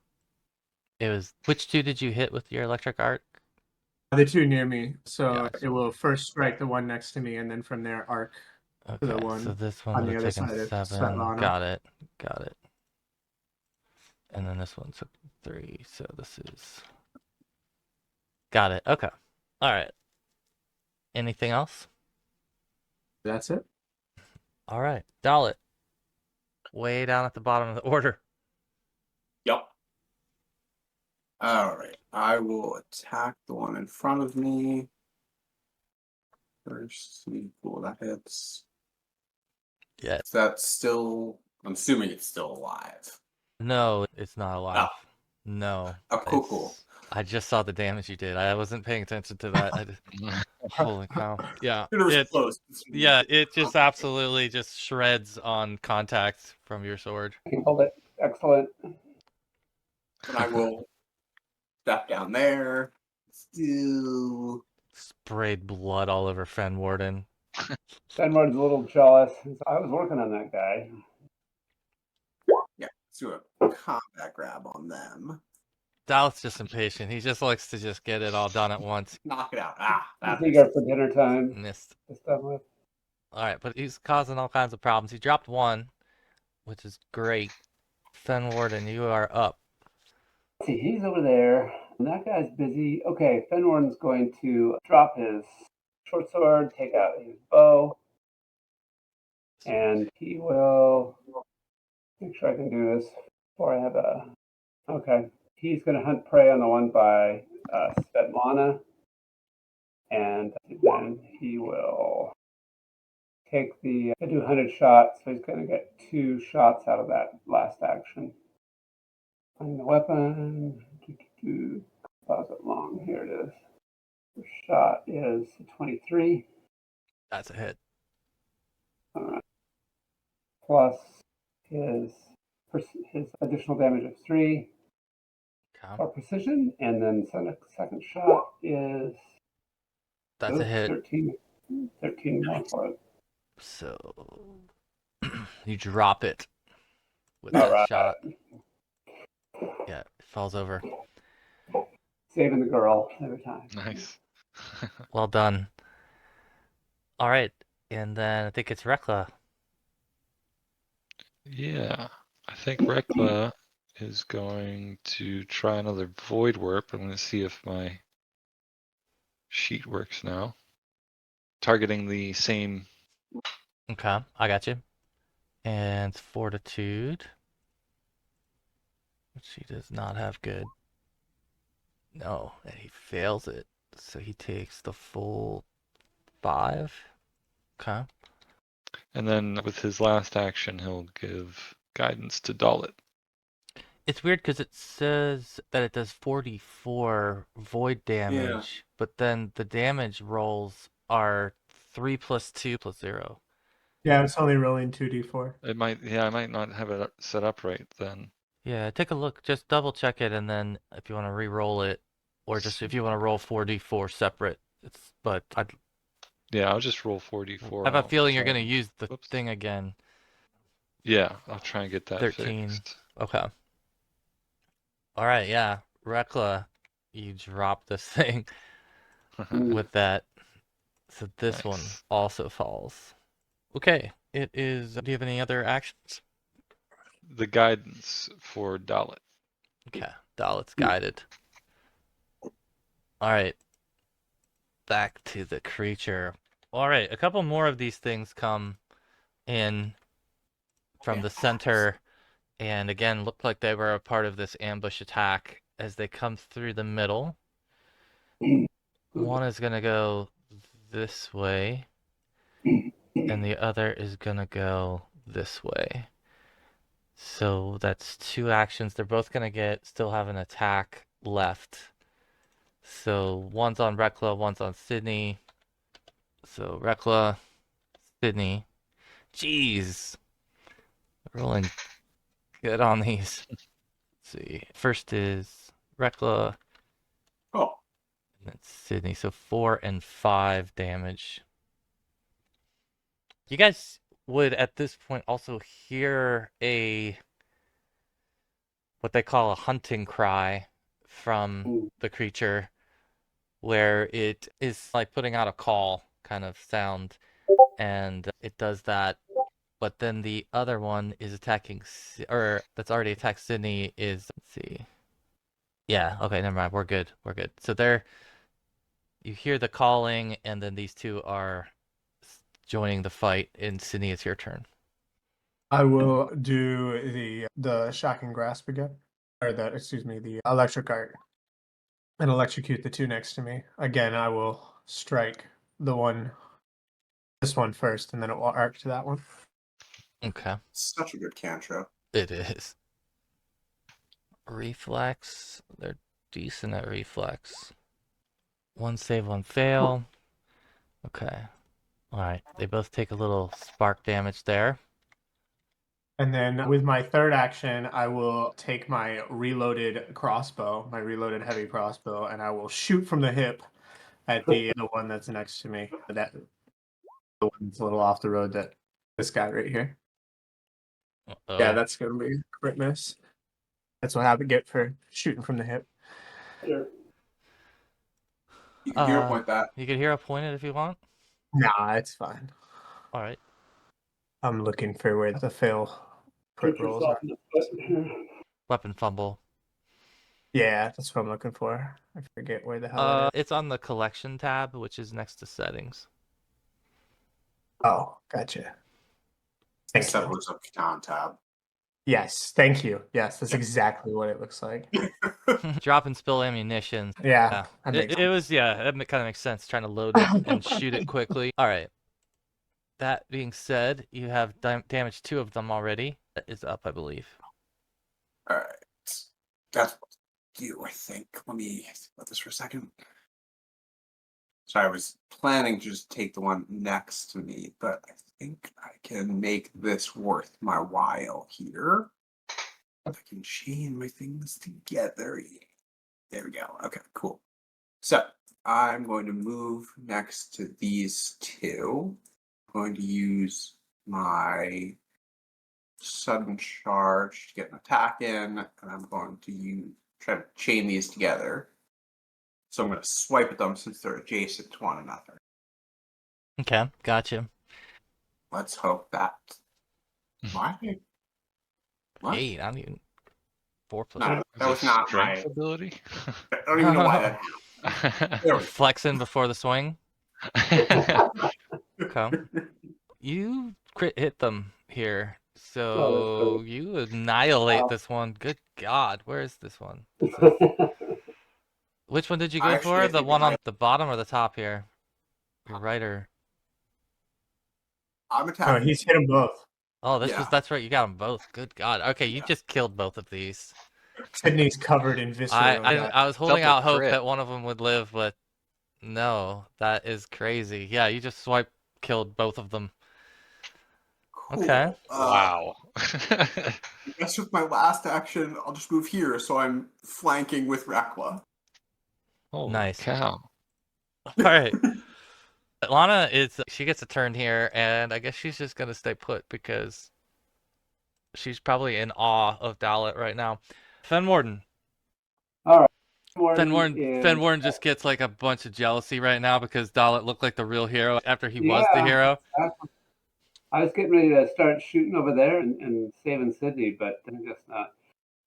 It was... Which two did you hit with your electric arc? The two near me. So Yeah, it will first strike the one next to me, and then from there arc to the Okay, one so this one on would the have other taken side of 7. Svetlana. Got it. And then this one took 3, so this is... Got it, okay. Alright. Anything else? That's it. Alright, Dallett. Way down at the bottom of the order. Yep. All right. I will attack the one in front of me. First, cool. That hits. Yeah. Is that still? I'm assuming it's still alive. No, it's not alive. Oh. No. Oh, cool. I just saw the damage you did. I wasn't paying attention to that. Holy cow. Yeah. It was close. Yeah, it just absolutely just shreds on contact from your sword. You hold it. Excellent. And I will step down there. Still. Sprayed blood all over Fenwarden. Fenwarden's a little jealous. I was working on that guy. Yeah, let's do a combat grab on them. Dallett's just impatient. He just likes to just get it all done at once. Knock it out. He's eager for dinner time. Missed. All right, but he's causing all kinds of problems. He dropped 1, which is great. Fenwarden, you are up. See, he's over there. And that guy's busy. Okay, Fenwarden's going to drop his short sword, take out his bow, and he will make sure I can do this before I have a. Okay, he's going to hunt prey on the one by Svetlana, and then he will take the. I do 100 shots, so he's going to get 2 shots out of that last action. Find the weapon. Closet long. Here it is. The shot is 23. That's a hit. All right. Plus his additional damage of 3 for precision, and then second shot is That's a hit. 13 more for it. So you drop it with that shot. Yeah, it falls over. Saving the girl every time. Nice. Well done. All right, and then I think it's Reckla. Yeah, I think Reckla is going to try another void warp. I'm going to see if my sheet works now. Targeting the same. Okay, I got you. And fortitude. She does not have good. No, and he fails it. So he takes the full 5. Okay. And then with his last action, he'll give guidance to Dallett. It's weird because it says that it does 44 void damage, but then the damage rolls are 3 plus 2 plus 0. Yeah, it's only rolling 2d4. It might, yeah, I might not have it set up right then. Yeah, take a look. Just double check it, and then if you want to re-roll it, or just if you want to roll 4d4 separate, Yeah, I'll just roll 4d4. I have a feeling you're going to use the thing again. Yeah, I'll try and get that 13. fixed. Okay. All right, yeah. Reckla, you drop this thing with that. So this one also falls. Okay, it is. Do you have any other actions? The guidance for Dallett. Okay, Dallett's guided. All right, back to the creature. All right, a couple more of these things come in from the center, and again, look like they were a part of this ambush attack as they come through the middle. One is gonna go this way, and the other is gonna go this way. So that's 2 actions. They're both gonna still have an attack left. So one's on Reckla, one's on Sydney. So Reckla, Sydney. Jeez. Rolling good on these. Let's see. First is Reckla. Oh. And then Sydney. So 4 and 5 damage. You guys would at this point also hear what they call a hunting cry from the creature, where it is like putting out a call kind of sound, and it does that. But then the other one is attacking, or that's already attacked Sydney is, let's see. Yeah, okay, never mind. We're good. We're good. So you hear the calling, and then these two are joining the fight, and Sydney, it's your turn. I will do the shocking grasp again, or the electric art, and electrocute the 2 next to me. Again, I will strike this one first, and then it will arc to that one. Okay. Such a good cantrip. It is. Reflex. They're decent at reflex. 1 save, 1 fail. Okay. Alright. They both take a little spark damage there. And then with my third action, I will take my reloaded heavy crossbow, and I will shoot from the hip at the one that's next to me. The one that's a little off the road, this guy right here. Uh-oh. Yeah, that's going to be a crit miss. That's what I would get for shooting from the hip. Sure. You can hero point that. You can hero point it if you want. Nah, it's fine. All right. I'm looking for where the fail crit rolls are. Weapon fumble. Yeah, that's what I'm looking for. I forget where the hell it is. It's on the collection tab, which is next to settings. Oh, gotcha. Thank you. Settlers of Catan tab. Yes, thank you. Yes, that's exactly what it looks like. Drop and spill ammunition. Yeah, it was, yeah, that kind of makes sense, trying to load it and shoot it quickly. All right. That being said, you have damaged 2 of them already. That is up, I believe. All right. That's what I do, I think. Let me think about this for a second. So I was planning to just take the one next to me, but I think I can make this worth my while here. If I can chain my things together. There we go. Okay, cool. So I'm going to move next to these 2. I'm going to use my sudden charge to get an attack in, and I'm going to try to chain these together. So I'm going to swipe at them since they're adjacent to one another. Okay, gotcha. Let's hope that. Why? What? 8, I don't even. 4 plus. No, that was not my ability. I don't even know why that happened. There we go. Flexing before the swing. Okay. You crit hit them here. So you annihilate this one. Good God, where is this one? Which one did you go for? The one on the bottom or the top here? Your right or? I'm attacking. Oh, he's hit them both. Oh, that's right. You got them both. Good God. Okay, you just killed both of these. Sydney's covered in visceral. I was holding Double out hope crit. that one of them would live, but no, that is crazy. Yeah, you just killed both of them. Cool. Okay. Wow. I guess with my last action, I'll just move here, so I'm flanking with Reckla. Holy Nice. cow. All right. Svetlana she gets a turn here, and I guess she's just gonna stay put because she's probably in awe of Dallett right now. Fenwarden. All right. Fenwarden just gets like a bunch of jealousy right now because Dallett looked like the real hero after he was the hero. I was getting ready to start shooting over there and saving Sydney, but I guess not.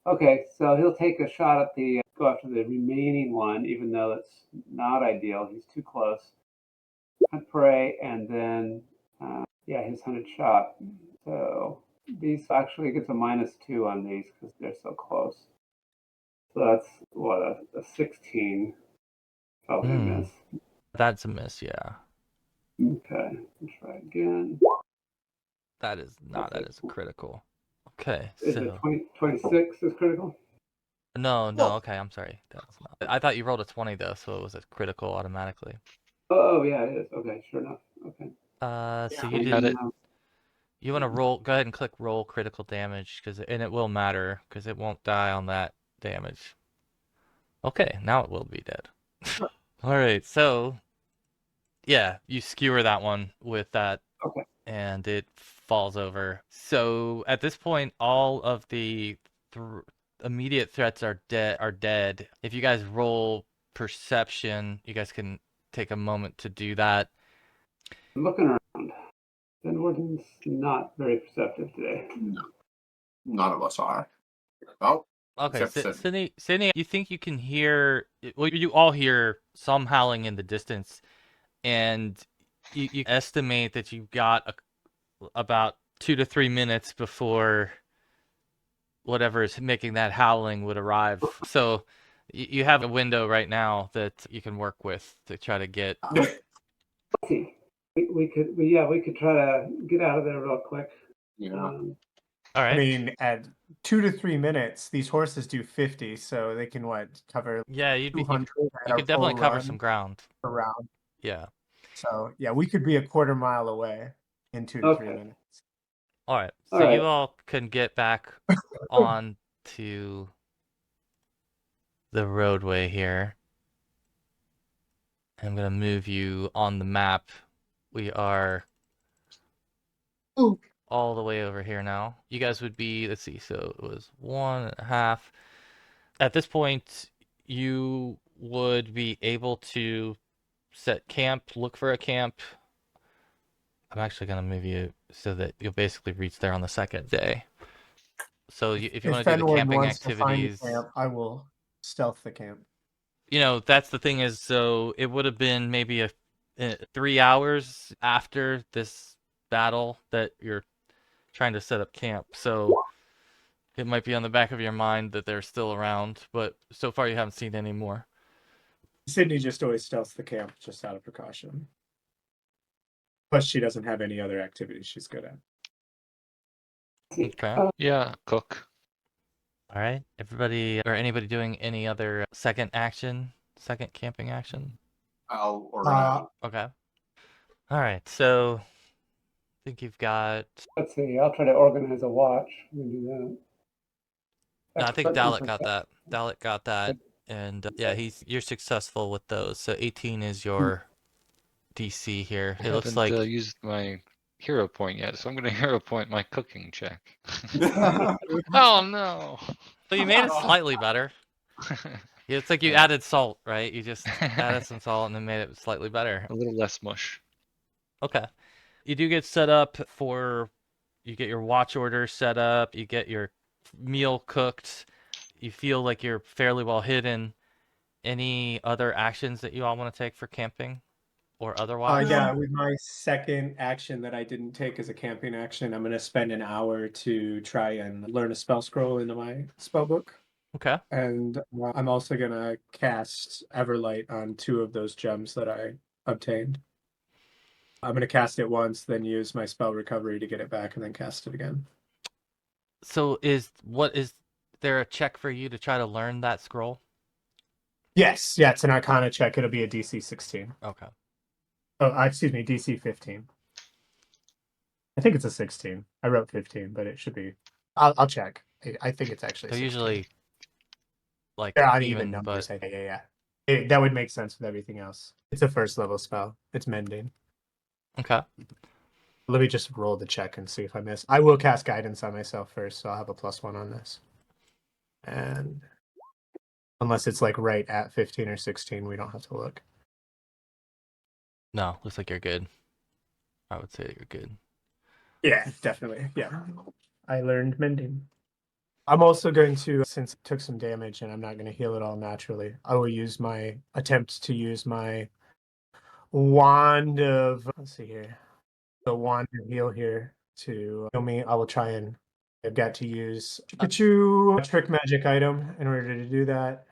Okay, so he'll take a shot at go after the remaining one, even though it's not ideal. He's too close. Hunt prey, and then, his hunted shot. So these actually gets a -2 on these because they're so close. So that's, what, a 16. Probably a miss. That's a miss, yeah. Okay, let's try again. That is not, that is critical. Okay, Is it 26 is critical? No, okay, I'm sorry. That's not. I thought you rolled a 20 though, so it was a critical automatically. Oh, yeah, it is. Okay, sure enough. Okay. So you did. You want to roll? Go ahead and click roll critical damage and it will matter because it won't die on that damage. Okay, now it will be dead. All right, so yeah, you skewer that one with that, and it falls over. So at this point, all of the immediate threats are dead. If you guys roll perception, you guys can take a moment to do that. I'm looking around. Fenwarden's not very perceptive today. No. None of us are. Oh. Okay, Sydney, you think you can hear... Well, you all hear some howling in the distance, and you estimate that you've got about 2 to 3 minutes before whatever is making that howling would arrive. So you have a window right now that you can work with to try to get... Let's see. We could try to get out of there real quick. Yeah. All right. I mean, at 2 to 3 minutes, these horses do 50, so they can cover? Yeah, you could at definitely cover some ground around. Yeah. So yeah, we could be a quarter mile away in 2 to 3 minutes. All right. So you all can get back on to the roadway here. I'm gonna move you on the map. We are all the way over here now. You guys would be, let's see, so it was 1.5. At this point, you would be able to set camp, look for a camp. I'm actually gonna move you so that you'll basically reach there on the second day. So if you want to do the camping activities, I will stealth the camp. You know, that's the thing is, so it would have been maybe 3 hours after this battle that you're trying to set up camp. So it might be on the back of your mind that they're still around, but so far you haven't seen any more. Sydney just always stealths the camp just out of precaution. Plus, she doesn't have any other activities she's good at. Okay. Yeah, cook. All right. Everybody or anybody doing any other second camping action? I'll organize. Okay. All right. So I think you've got. Let's see. I'll try to organize a watch. We can do that. No, I think Expert Dallett info got check. that. Dallett got that, and yeah, you're successful with those. So 18 is your DC here. I It looks haven't like used my hero point yet, so I'm gonna hero point my cooking check. Oh, Oh no! so you made it slightly better. It's like you Yeah. added salt, right? You just added some salt and then made it slightly better. A little less mush. Okay. You do get set up for, you get your watch order set up, you get your meal cooked, you feel like you're fairly well hidden. Any other actions that you all want to take for camping or otherwise? Yeah, with my second action that I didn't take as a camping action, I'm going to spend an hour to try and learn a spell scroll into my spell book. Okay. And I'm also going to cast Everlight on 2 of those gems that I obtained. I'm going to cast it once, then use my spell recovery to get it back, and then cast it again. So is there a check for you to try to learn that scroll? Yes, yeah, it's an Arcana check. It'll be a DC 16. Okay. Oh, excuse me, DC 15. I think it's a 16. I wrote 15, but it should be. I'll check. I think it's actually. They're 16. usually like They're on even, even numbers. but Yeah. That would make sense with everything else. It's a first level spell. It's mending. okay. Let me just roll the check and see if I miss. I will cast guidance on myself first, so I'll have a +1 on this. And unless it's like right at 15 or 16, we don't have to look. No, looks like you're good. I would say that you're good. Yeah, definitely. Yeah. I learned mending. I'm also going to, since it took some damage and I'm not going to heal it all naturally, I will attempt to use my wand of, let's see here, the wand of heal here to heal me. I will try and, I've got to use Pikachu trick magic item in order to do that.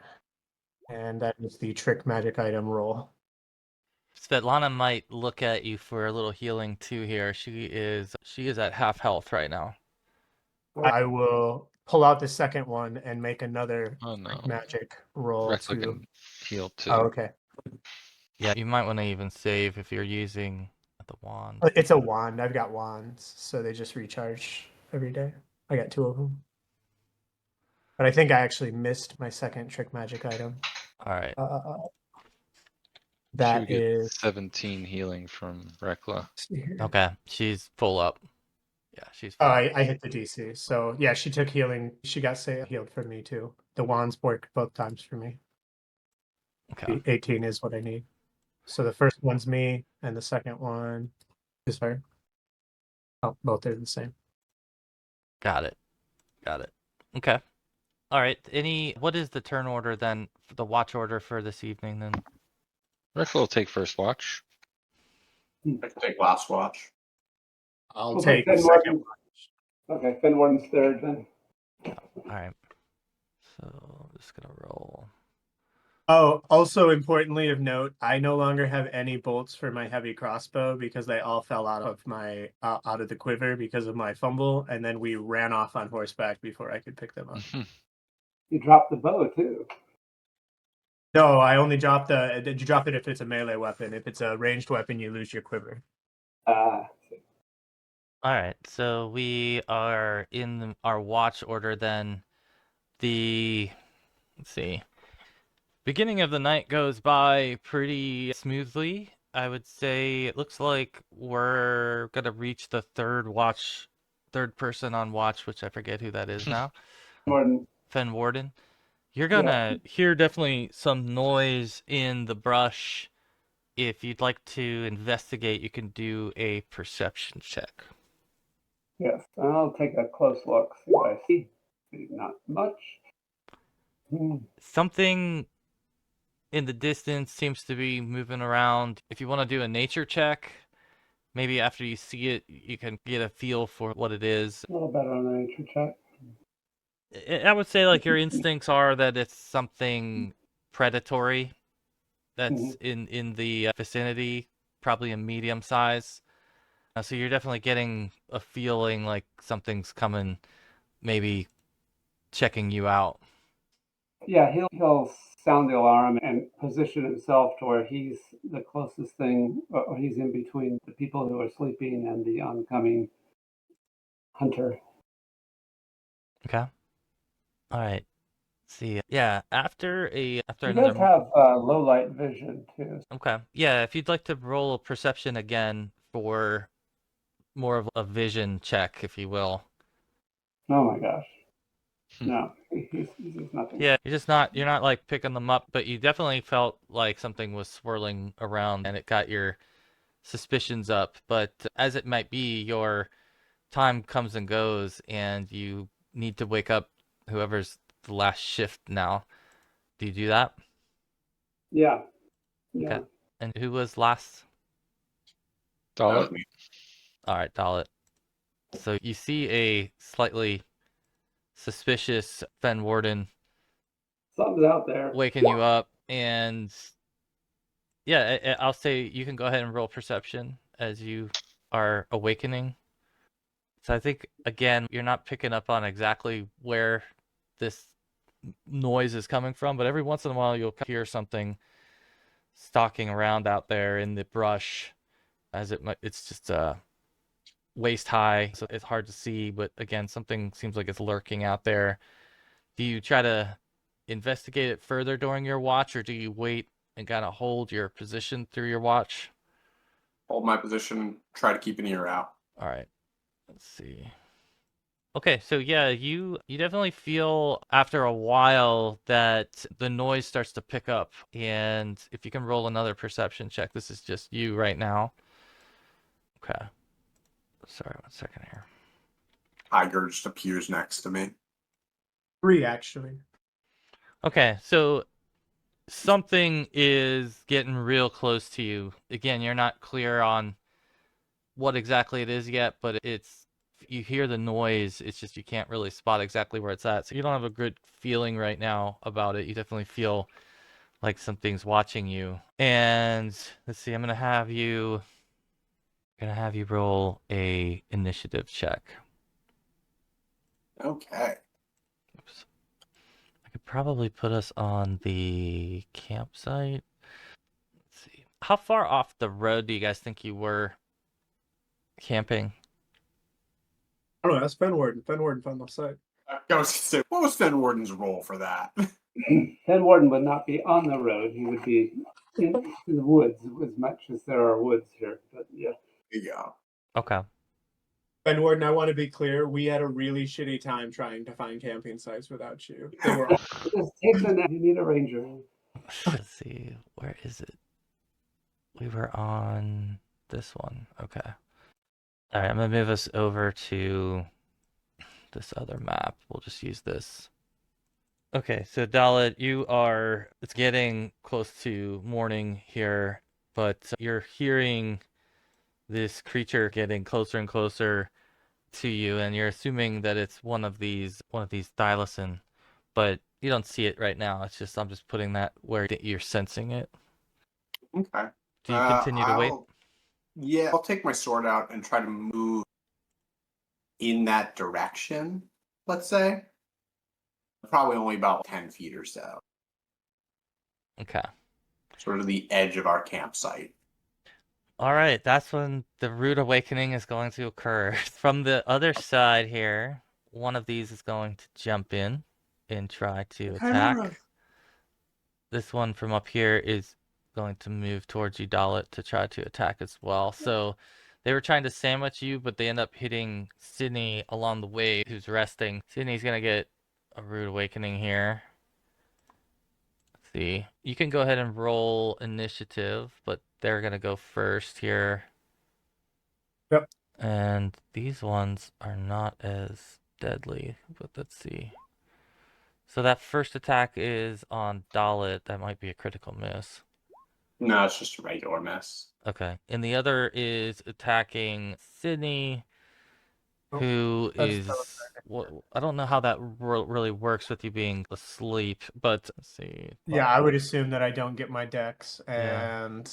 And that is the trick magic item roll. Svetlana might look at you for a little healing too here. She is at half health right now. I will pull out the second one and make another Oh no. trick magic roll Reckla to. can heal too. Oh, okay. Yeah, you might want to even save if you're using the wand. It's a wand. I've got wands, so they just recharge every day. I got 2 of them. But I think I actually missed my second trick magic item. All right. She would That get is 17 healing from Reckla. Okay, she's full up. Yeah, she's Oh, full up. I hit the DC. So yeah, she took healing. She got healed for me too. The wands worked both times for me. Okay. 18 is what I need. So the first one's me, and the second one is her. Oh, both are the same. Got it. Okay. All right. What is the turn order then? The watch order for this evening then? Reckla will take first watch. I can take last watch. I'll Okay, take the second one. Okay, Fenwarden's third then. All right. So I'm just gonna roll. Oh, also importantly of note, I no longer have any bolts for my heavy crossbow because they all fell out of my out of the quiver because of my fumble, and then we ran off on horseback before I could pick them up. You dropped the bow too. No, I only dropped you drop it if it's a melee weapon. If it's a ranged weapon, you lose your quiver. All right. So we are in our watch order then. Let's see. Beginning of the night goes by pretty smoothly. I would say it looks like we're gonna reach the third person on watch, which I forget who that is now. Fenwarden. You're gonna hear definitely some noise in the brush. If you'd like to investigate, you can do a perception check. Yes, I'll take a close look, see what I see. Not much. Something in the distance seems to be moving around. If you want to do a nature check, maybe after you see it, you can get a feel for what it is. A little better on the nature check. I would say like your instincts are that it's something predatory that's in the vicinity, probably a medium size. So you're definitely getting a feeling like something's coming, maybe checking you out. Yeah, he'll sound the alarm and position himself to where he's the closest thing, or he's in between the people who are sleeping and the oncoming hunter. Okay. All right. See. Yeah. After He another. does have low light vision too. Okay. Yeah. If you'd like to roll a perception again for more of a vision check, if you will. Oh my gosh. No, he's nothing. Yeah, you're not like picking them up, but you definitely felt like something was swirling around and it got your suspicions up. But as it might be, your time comes and goes and you need to wake up whoever's the last shift now. Do you do that? Yeah. Okay. And who was last? Dallett? All right, Dallett. So you see a slightly suspicious Fenwarden Something's out there. waking you up, and yeah, I'll say you can go ahead and roll perception as you are awakening. So I think again, you're not picking up on exactly where this noise is coming from, but every once in a while you'll hear something stalking around out there in the brush, as it's just waist high, so it's hard to see, but again, something seems like it's lurking out there. Do you try to investigate it further during your watch, or do you wait and kind of hold your position through your watch? Hold my position, try to keep an ear out. All right, let's see. Okay, so yeah, you definitely feel after a while that the noise starts to pick up, and if you can roll another perception check, this is just you right now. Okay. Sorry, 1 second here. Tiger just appears next to me. 3, actually. Okay, so something is getting real close to you. Again, you're not clear on what exactly it is yet, but you hear the noise. It's just you can't really spot exactly where it's at. So you don't have a good feeling right now about it. You definitely feel like something's watching you. And let's see, I'm gonna have you roll a initiative check. Okay. Oops. I could probably put us on the campsite. Let's see. How far off the road do you guys think you were camping? I don't know. That's Fenwarden. Fenwarden found the site. I was gonna say, what was Fenwarden's role for that? Fenwarden would not be on the road. He would be in the woods as much as there are woods here. But yeah. Yeah. Okay. Fenwarden, I want to be clear. We had a really shitty time trying to find camping sites without you. They were all... Just take the net. You need a ranger. Let's see. Where is it? We were on this one. Okay. All right, I'm gonna move us over to this other map. We'll just use this. Okay, so Dallett, it's getting close to morning here, but you're hearing this creature getting closer and closer to you, and you're assuming that it's one of these thylacine, but you don't see it right now. I'm just putting that where you're sensing it. Okay. Do you continue to wait? Yeah, I'll take my sword out and try to move in that direction, let's say. Probably only about 10 feet or so. Okay. Sort of the edge of our campsite. All right, that's when the rude awakening is going to occur. From the other side here, one of these is going to jump in and try to attack. This one from up here is going to move towards you, Dallett, to try to attack as well. So they were trying to sandwich you, but they end up hitting Sydney along the way, who's resting. Sydney's going to get a rude awakening here. Let's see. You can go ahead and roll initiative, but they're going to go first here. Yep. And these ones are not as deadly, but let's see. So that first attack is on Dallett. That might be a critical miss. No, it's just a regular miss. Okay. And the other is attacking Sydney, who is... I don't know how that really works with you being asleep, but let's see. Yeah, I would assume that I don't get my dex, and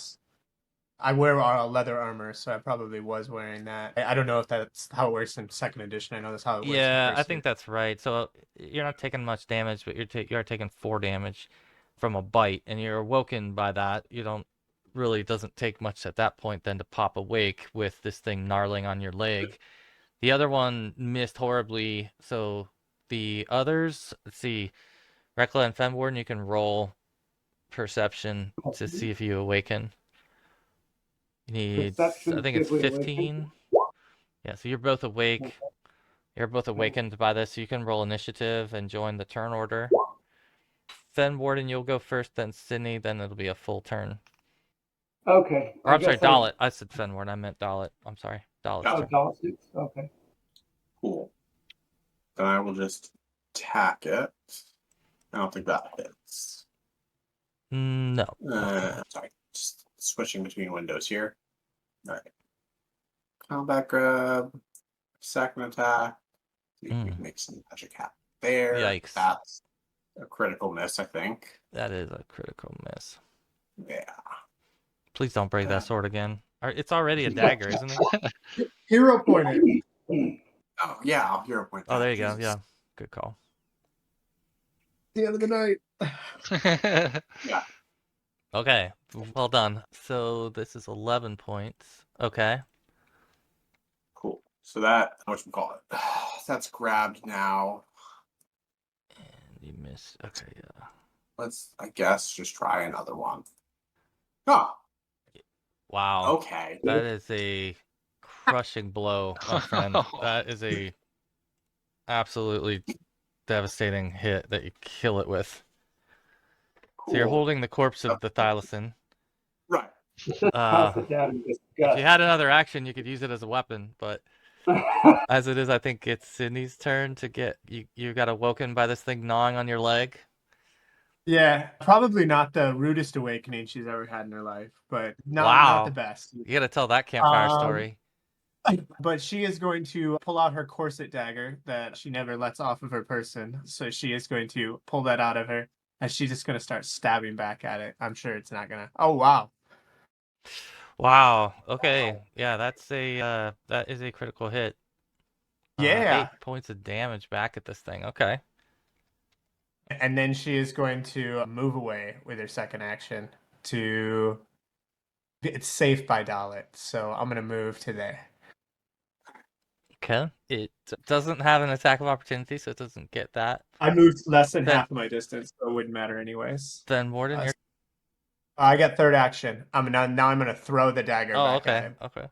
I wear a leather armor, so I probably was wearing that. I don't know if that's how it works in second edition. I know that's how it works in Yeah, first I think that's right. So you're not taking much damage, but you are taking 4 damage from a bite, and you're awoken by that. You don't really doesn't take much at that point then to pop awake with this thing gnarling on your leg. The other one missed horribly, so the others, let's see, Reckla and Fenwarden, you can roll perception to see if you awaken. You need, Perception I think to it's see if we awaken. 15. Yeah, so you're both awake. You're both awakened by this, so you can roll initiative and join the turn order. Fenwarden, you'll go first, then Sydney, then it'll be a full turn. Okay. Or I'm sorry, Dallett. I said Fenwarden, I meant Dallett. I'm sorry. Dallett's turn. Dallett. Okay. Cool. Then I will just attack it. I don't think that hits. No. Sorry, just switching between windows here. All right. Combat grab. Second attack. See if we can make some magic happen there. Yikes. That's a critical miss, I think. That is a critical miss. Yeah. Please don't break that sword again. It's already a dagger, isn't it? Hero pointer. Oh, yeah, I'll hero point that. Oh, there you go. Yeah. Good call. The end of the night. Yeah. Okay. Well done. So this is 11 points. Okay. Cool. So that, whatchamacallit, that's grabbed now. And you missed. Okay, yeah. Let's, I guess, just try another one. Oh. Wow. Okay. That is a crushing blow, my friend. That is a absolutely devastating hit that you kill it with. Cool. So you're holding the corpse of the Thylacine. Right. If you had another action, you could use it as a weapon, but as it is, I think it's Sydney's turn to get you got awoken by this thing gnawing on your leg. Yeah, probably not the rudest awakening she's ever had in her life, but not the best. You gotta tell that campfire story. But she is going to pull out her corset dagger that she never lets off of her person. So she is going to pull that out of her, and she's just going to start stabbing back at it. I'm sure it's not going to... Oh, wow. Wow. Okay. Yeah, that is a critical hit. Yeah. 8 points of damage back at this thing. Okay. And then she is going to move away with her second action to... It's safe by Dallett, so I'm going to move to there. Okay. It doesn't have an attack of opportunity, so it doesn't get that. I moved less than half of my distance, so it wouldn't matter anyways. Then Warden, you're... I got third action. Now I'm going to throw the dagger back at him. Okay.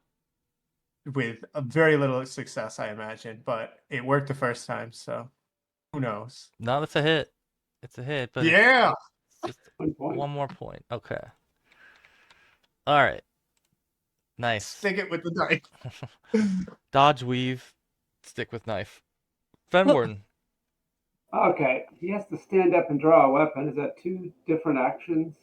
With a very little success, I imagine, but it worked the first time, so who knows? No, that's a hit. It's a hit, but yeah, it's just one more point. Okay. All right. Nice. Stick it with the knife. Dodge, weave, stick with knife. Fenwarden. Okay, he has to stand up and draw a weapon. Is that 2 different actions?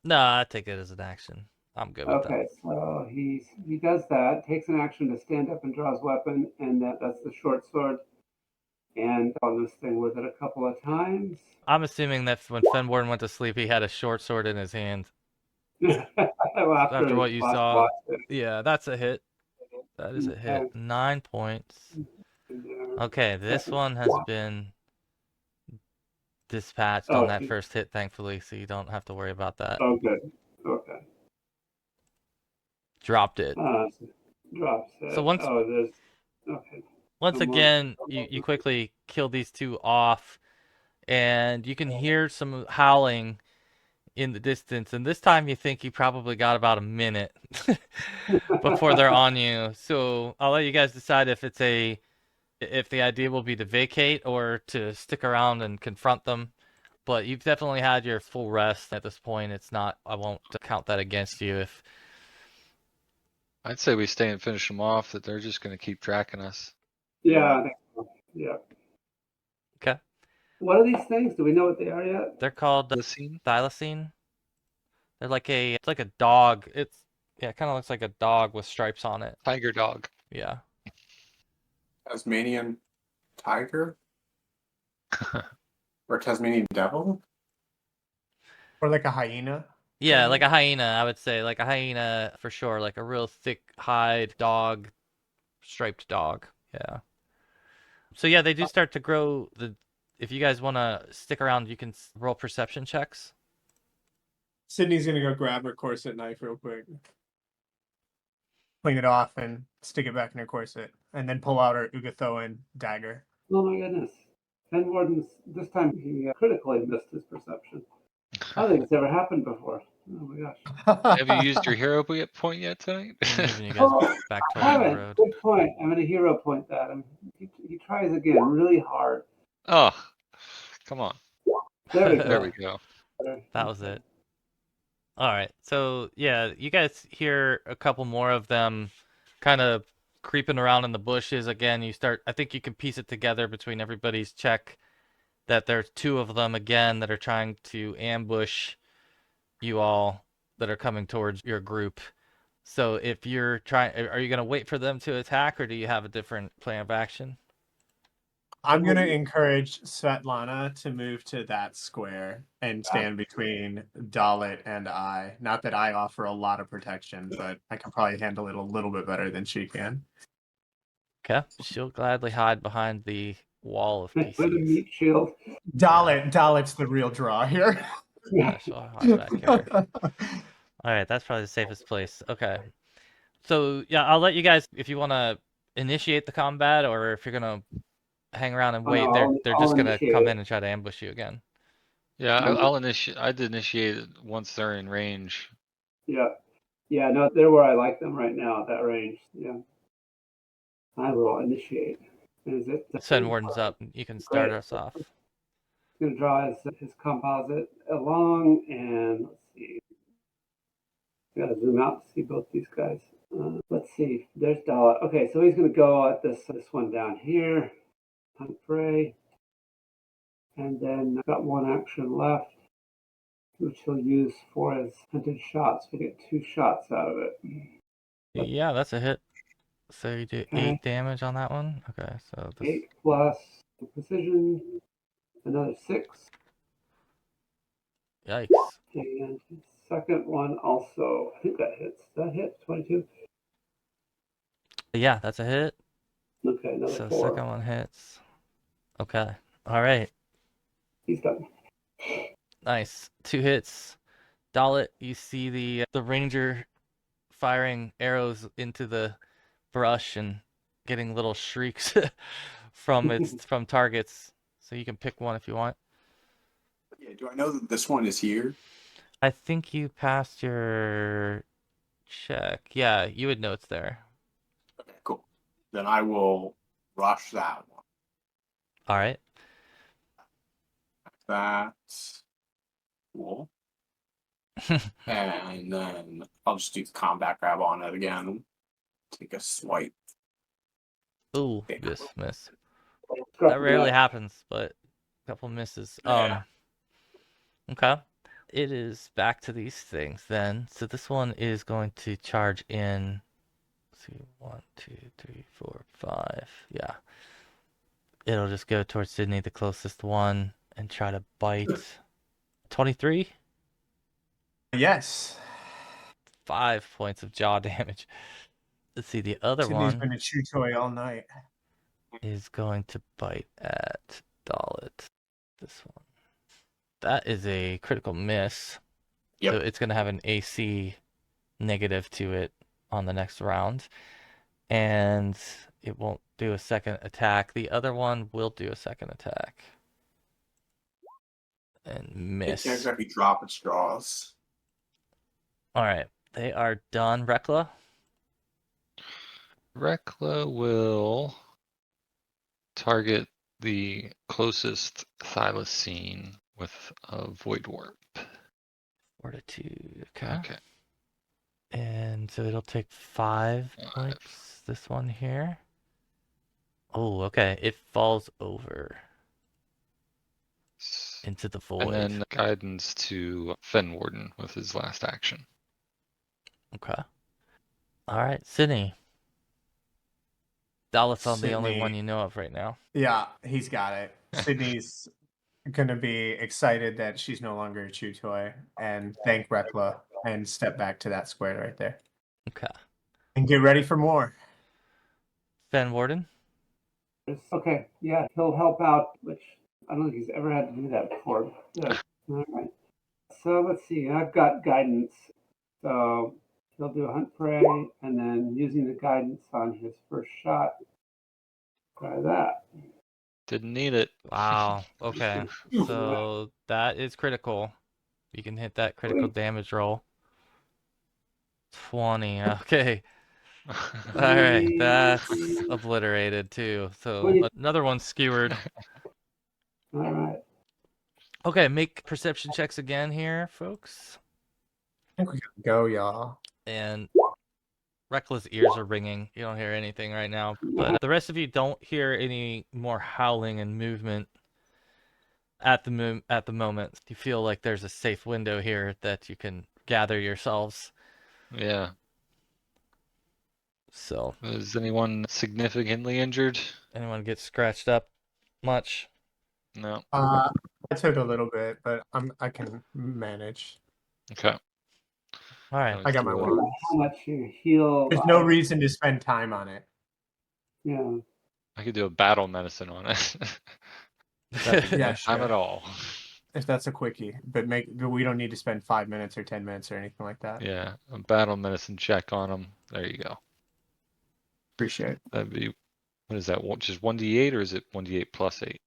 No, I take it as an action. I'm good with that. Okay, so he does that, takes an action to stand up and draw his weapon, and that's the short sword. And on this thing with it a couple of times. I'm assuming that when Fenwarden went to sleep, he had a short sword in his hand. After what you saw. Yeah, that's a hit. That is a hit. 9 points. Okay, this one has been dispatched on that first hit, thankfully, so you don't have to worry about that. Oh, good. Okay. Dropped it. Drops it. So once again, you quickly kill these 2 off, and you can hear some howling in the distance, and this time you think you probably got about a minute before they're on you. So I'll let you guys decide if the idea will be to vacate or to stick around and confront them. But you've definitely had your full rest at this point. I won't count that against you if... I'd say we stay and finish them off, that they're just going to keep tracking us. Yeah, I think so. Yeah. Okay. What are these things? Do we know what they are yet? They're called Lysine? thylacine. They're like it's like a dog. Yeah, it kind of looks like a dog with stripes on it. Tiger dog. Yeah. Tasmanian tiger? Or Tasmanian devil? Or like a hyena. Yeah, like a hyena, I would say. Like a hyena for sure. Like a real thick hide dog, striped dog. Yeah. So yeah, they do start to grow. If you guys want to stick around, you can roll perception checks. Sydney's gonna go grab her corset knife real quick, clean it off, and stick it back in her corset, and then pull out her Ugathoan dagger. Oh my goodness. Fenwarden's, this time he critically missed his perception. I don't think it's ever happened before. Oh my gosh. Have you used your hero point yet tonight? I'm moving you guys back I towards the haven't. road. Good point. I'm going to hero point that. He tries again really hard. Oh, come on. There we go. There we go. That was it. All right. So yeah, you guys hear a couple more of them kind of creeping around in the bushes again. I think you can piece it together between everybody's check that there's two of them again that are trying to ambush you all that are coming towards your group. So if you're are you going to wait for them to attack, or do you have a different plan of action? I'm going to encourage Svetlana to move to that square and stand between Dallett and I. Not that I offer a lot of protection, but I can probably handle it a little bit better than she can. Okay. She'll gladly hide behind the wall of With a PCs. meat shield. Dallett's the real draw here. Yeah, she'll hide back here. All right, that's probably the safest place. Okay. So, yeah, I'll let you guys, if you want to initiate the combat, or if you're going to hang around and wait, they're just going to come in and try to ambush you again. Yeah, I'll initiate. I'd initiate it once they're in range. Yeah. Yeah, no, they're where I like them right now at that range. Yeah. I will initiate. Is it? Fenwarden's up. You can start us off. He's going to draw his composite along, and let's see. Got to zoom out to see both these guys. Let's see. There's Dallett. Okay, so he's going to go at this one down here. Hunt prey. And then I've got one action left, which he'll use for his hunted shots. We get 2 shots out of it. Yeah, that's a hit. So you do 8 damage on that one? Okay, so this... 8 plus precision, another 6. Yikes. And the second one also, I think that hits. That hit 22. Yeah, that's a hit. Okay, another so 4. Second one hits. Okay. All right. He's done. Nice. 2 hits. Dallett, you see the ranger firing arrows into the brush and getting little shrieks from targets. So you can pick one if you want. Yeah, do I know that this one is here? I think you passed your check. Yeah, you would know it's there. Okay, cool. Then I will rush that one. All right. That's cool. And then I'll just do the combat grab on it again. Take a swipe. Ooh, miss. That rarely happens, but a couple misses. Yeah. Okay. It is back to these things then. So this one is going to charge in. Let's see, 1, 2, 3, 4, 5. Yeah. It'll just go towards Sydney, the closest one, and try to bite. 23? Yes. 5 points of jaw damage. Let's see, the other Sydney's one been a chew toy all night. is going to bite at Dallett. This one. That is a critical miss. Yep. So it's going to have an AC negative to it on the next round. And it won't do a second attack. The other one will do a second attack. And miss. It can't exactly drop its jaws. All right. They are done. Reckla? Reckla will target the closest thylacine with a void warp. Fortitude. Okay. Okay. And so it'll take 5 points. This one here. Oh, okay. It falls over. into the And void. then guidance to Fenwarden with his last action. Okay. All right, Sydney. Dallett's on the only Sydney. one you know of right now. Yeah, he's got it. Sydney's gonna be excited that she's no longer a chew toy and thank Reckla and step back to that square right there. Okay. And get ready for more. Fenwarden. Okay, yeah, he'll help out, which I don't think he's ever had to do that before. Good. All right. So let's see. I've got guidance. So he'll do a hunt prey, and then using the guidance on his first shot. Try that. Didn't need it. Wow. Okay. So that is critical. You can hit that critical damage roll. 20. Okay. All right. That's obliterated too. So another one skewered. All right. Okay, make perception checks again here, folks. I think we gotta go, y'all. And Reckless ears are ringing. You don't hear anything right now. But the rest of you don't hear any more howling and movement at the moment. You feel like there's a safe window here that you can gather yourselves. Yeah. So, Is anyone significantly injured? anyone get scratched up much? No. I took a little bit, but I can manage. Okay. All right. I got my Let's wand. How much you heal? There's no reason to spend time on it. Yeah. I could do a battle medicine on it. Yeah, Time at sure. all. If that's a quickie, but we don't need to spend 5 minutes or 10 minutes or anything like that. Yeah, a battle medicine check on him. There you go. Appreciate it. That'd be, what is that? Just 1d8 or is it 1d8 plus 8?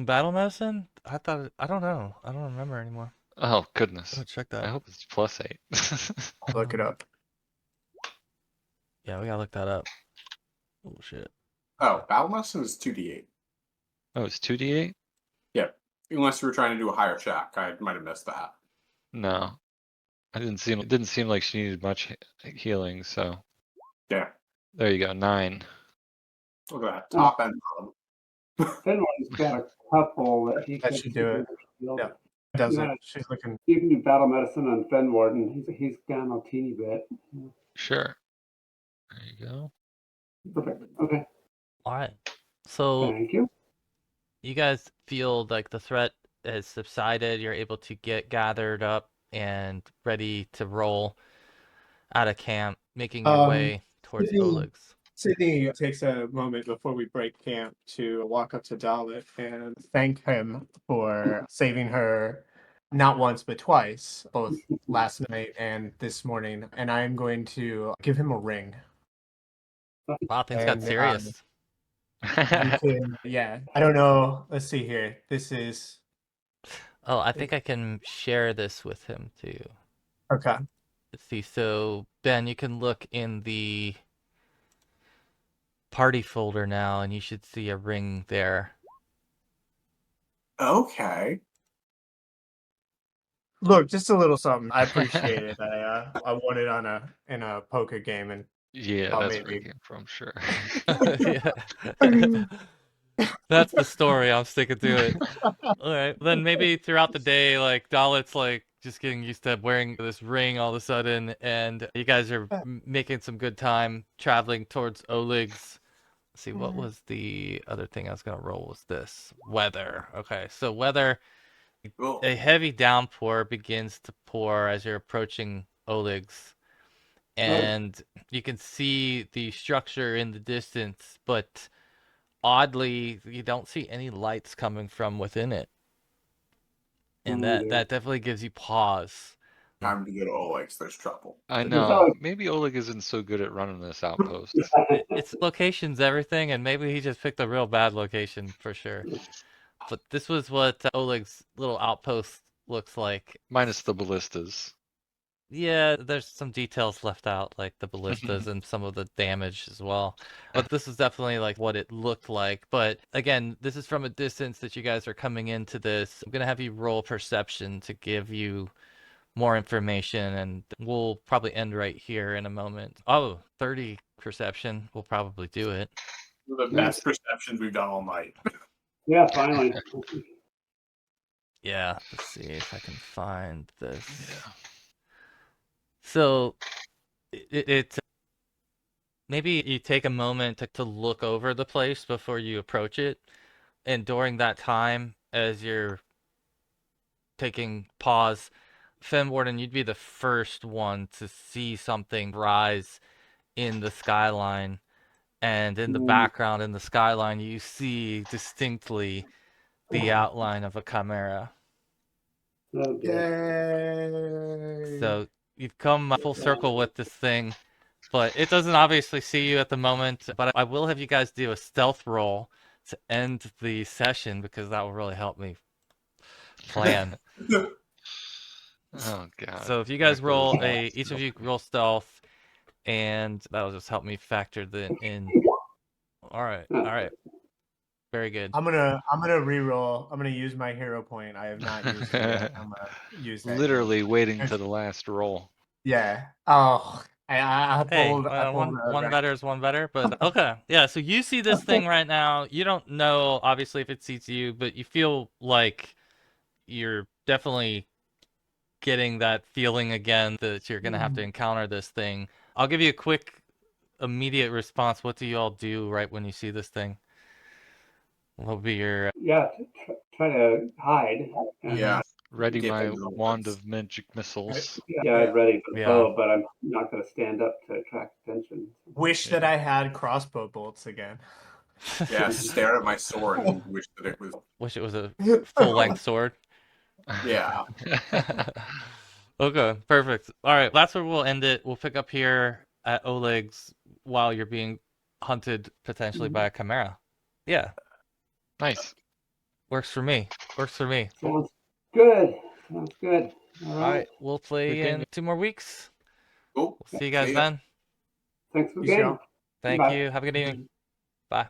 Battle medicine? I don't know. I don't remember anymore. Oh, goodness. Oh, check I that. hope it's plus 8. I'll look it up. Yeah, we gotta look that up. Oh shit. Oh, battle medicine is 2d8. Oh, it's 2d8? Yep. Unless you were trying to do a higher check, I might have missed that. No. It didn't seem like she needed much healing, so. Yeah. There you go, 9. Look at that. Top and bottom. Fenwarden's got a couple that he That could should do it. heal. Yeah. Does Yeah. it? She's looking. You can do battle medicine on Fenwarden. He's down a teeny bit. Sure. There you go. Perfect. Okay. All right. So Thank you. you guys feel like the threat has subsided. You're able to get gathered up and ready to roll out of camp, making your way towards Oleg's. Sydney takes a moment before we break camp to walk up to Dallett and thank him for saving her not once but twice, both last night and this morning. And I'm going to give him a ring. Wow, things got And, serious. You can, yeah. I don't know. Let's see here. This is Oh, I think I can share this with him too. okay. Let's see. So, Ben, you can look in the party folder now, and you should see a ring there. Okay. Look, just a little something. I appreciate it. I won it in a poker game, and Yeah, oh, that's where maybe. it came from, sure. Yeah. That's the story. I'm sticking to it. All right. Then maybe throughout the day, like Dallet's like just getting used to wearing this ring all of a sudden, and you guys are making some good time traveling towards Oleg's. Let's see, what was the other thing I was gonna roll? Was this weather? Okay, so weather. Cool. A heavy downpour begins to pour as you're approaching Oleg's, and you can see the structure in the distance, but oddly, you don't see any lights coming from within it. And that definitely gives you pause. Time to get Oleg, there's trouble. I know. Maybe Oleg isn't so good at running this outpost. Its location's everything, and maybe he just picked a real bad location for sure. But this was what Oleg's little outpost looks like. Minus the ballistas. Yeah, there's some details left out, like the ballistas and some of the damage as well. But this is definitely like what it looked like. But again, this is from a distance that you guys are coming into this. I'm going to have you roll perception to give you more information, and we'll probably end right here in a moment. Oh, 30 perception will probably do it. The best perceptions we've done all night. Yeah, finally. Yeah, let's see if I can find this. Yeah. So it maybe you take a moment to look over the place before you approach it, and during that time, as you're taking pause, Fenwarden, you'd be the first one to see something rise in the skyline, and in the background in the skyline, you see distinctly the outline of a chimera. Oh, Yay! So you've come full circle with this thing, but it doesn't obviously see you at the moment. But I will have you guys do a stealth roll to end the session because that will really help me plan. Oh god. So if you guys roll Reckla's each of you roll stealth, and that'll just help me factor that in. All right, very good. I'm gonna re-roll. I'm gonna use my hero point. I have not used it yet. I'm gonna use that. literally waiting to the last roll. Yeah. Oh, I Hey, pulled. I pulled one better is one better, but okay. Yeah, so you see this thing right now. You don't know, obviously, if it sees you, but you feel like you're definitely getting that feeling again that you're going to have to encounter this thing. I'll give you a quick, immediate response. What do you all do right when you see this thing? What will be your... Yeah, try to hide. Yeah. Ready Get my into the wand woods. of magic missiles. Yeah, I'm ready for the Yeah. bow, but I'm not going to stand up to attract attention. Wish that I had crossbow bolts again. Yeah, stare at my sword and wish that it was. Wish it was a full-length sword. Yeah. Okay, perfect. All right, that's where we'll end it. We'll pick up here at Oleg's while you're being hunted potentially by a chimera. Yeah, Nice. works for me. Works for me. Sounds good. Sounds good. All All right. right, we'll play Good in 2 more weeks. Cool. We'll see you guys See ya. then. Thanks for the Peace game. out. Thank Bye. you. Have a good evening. Bye.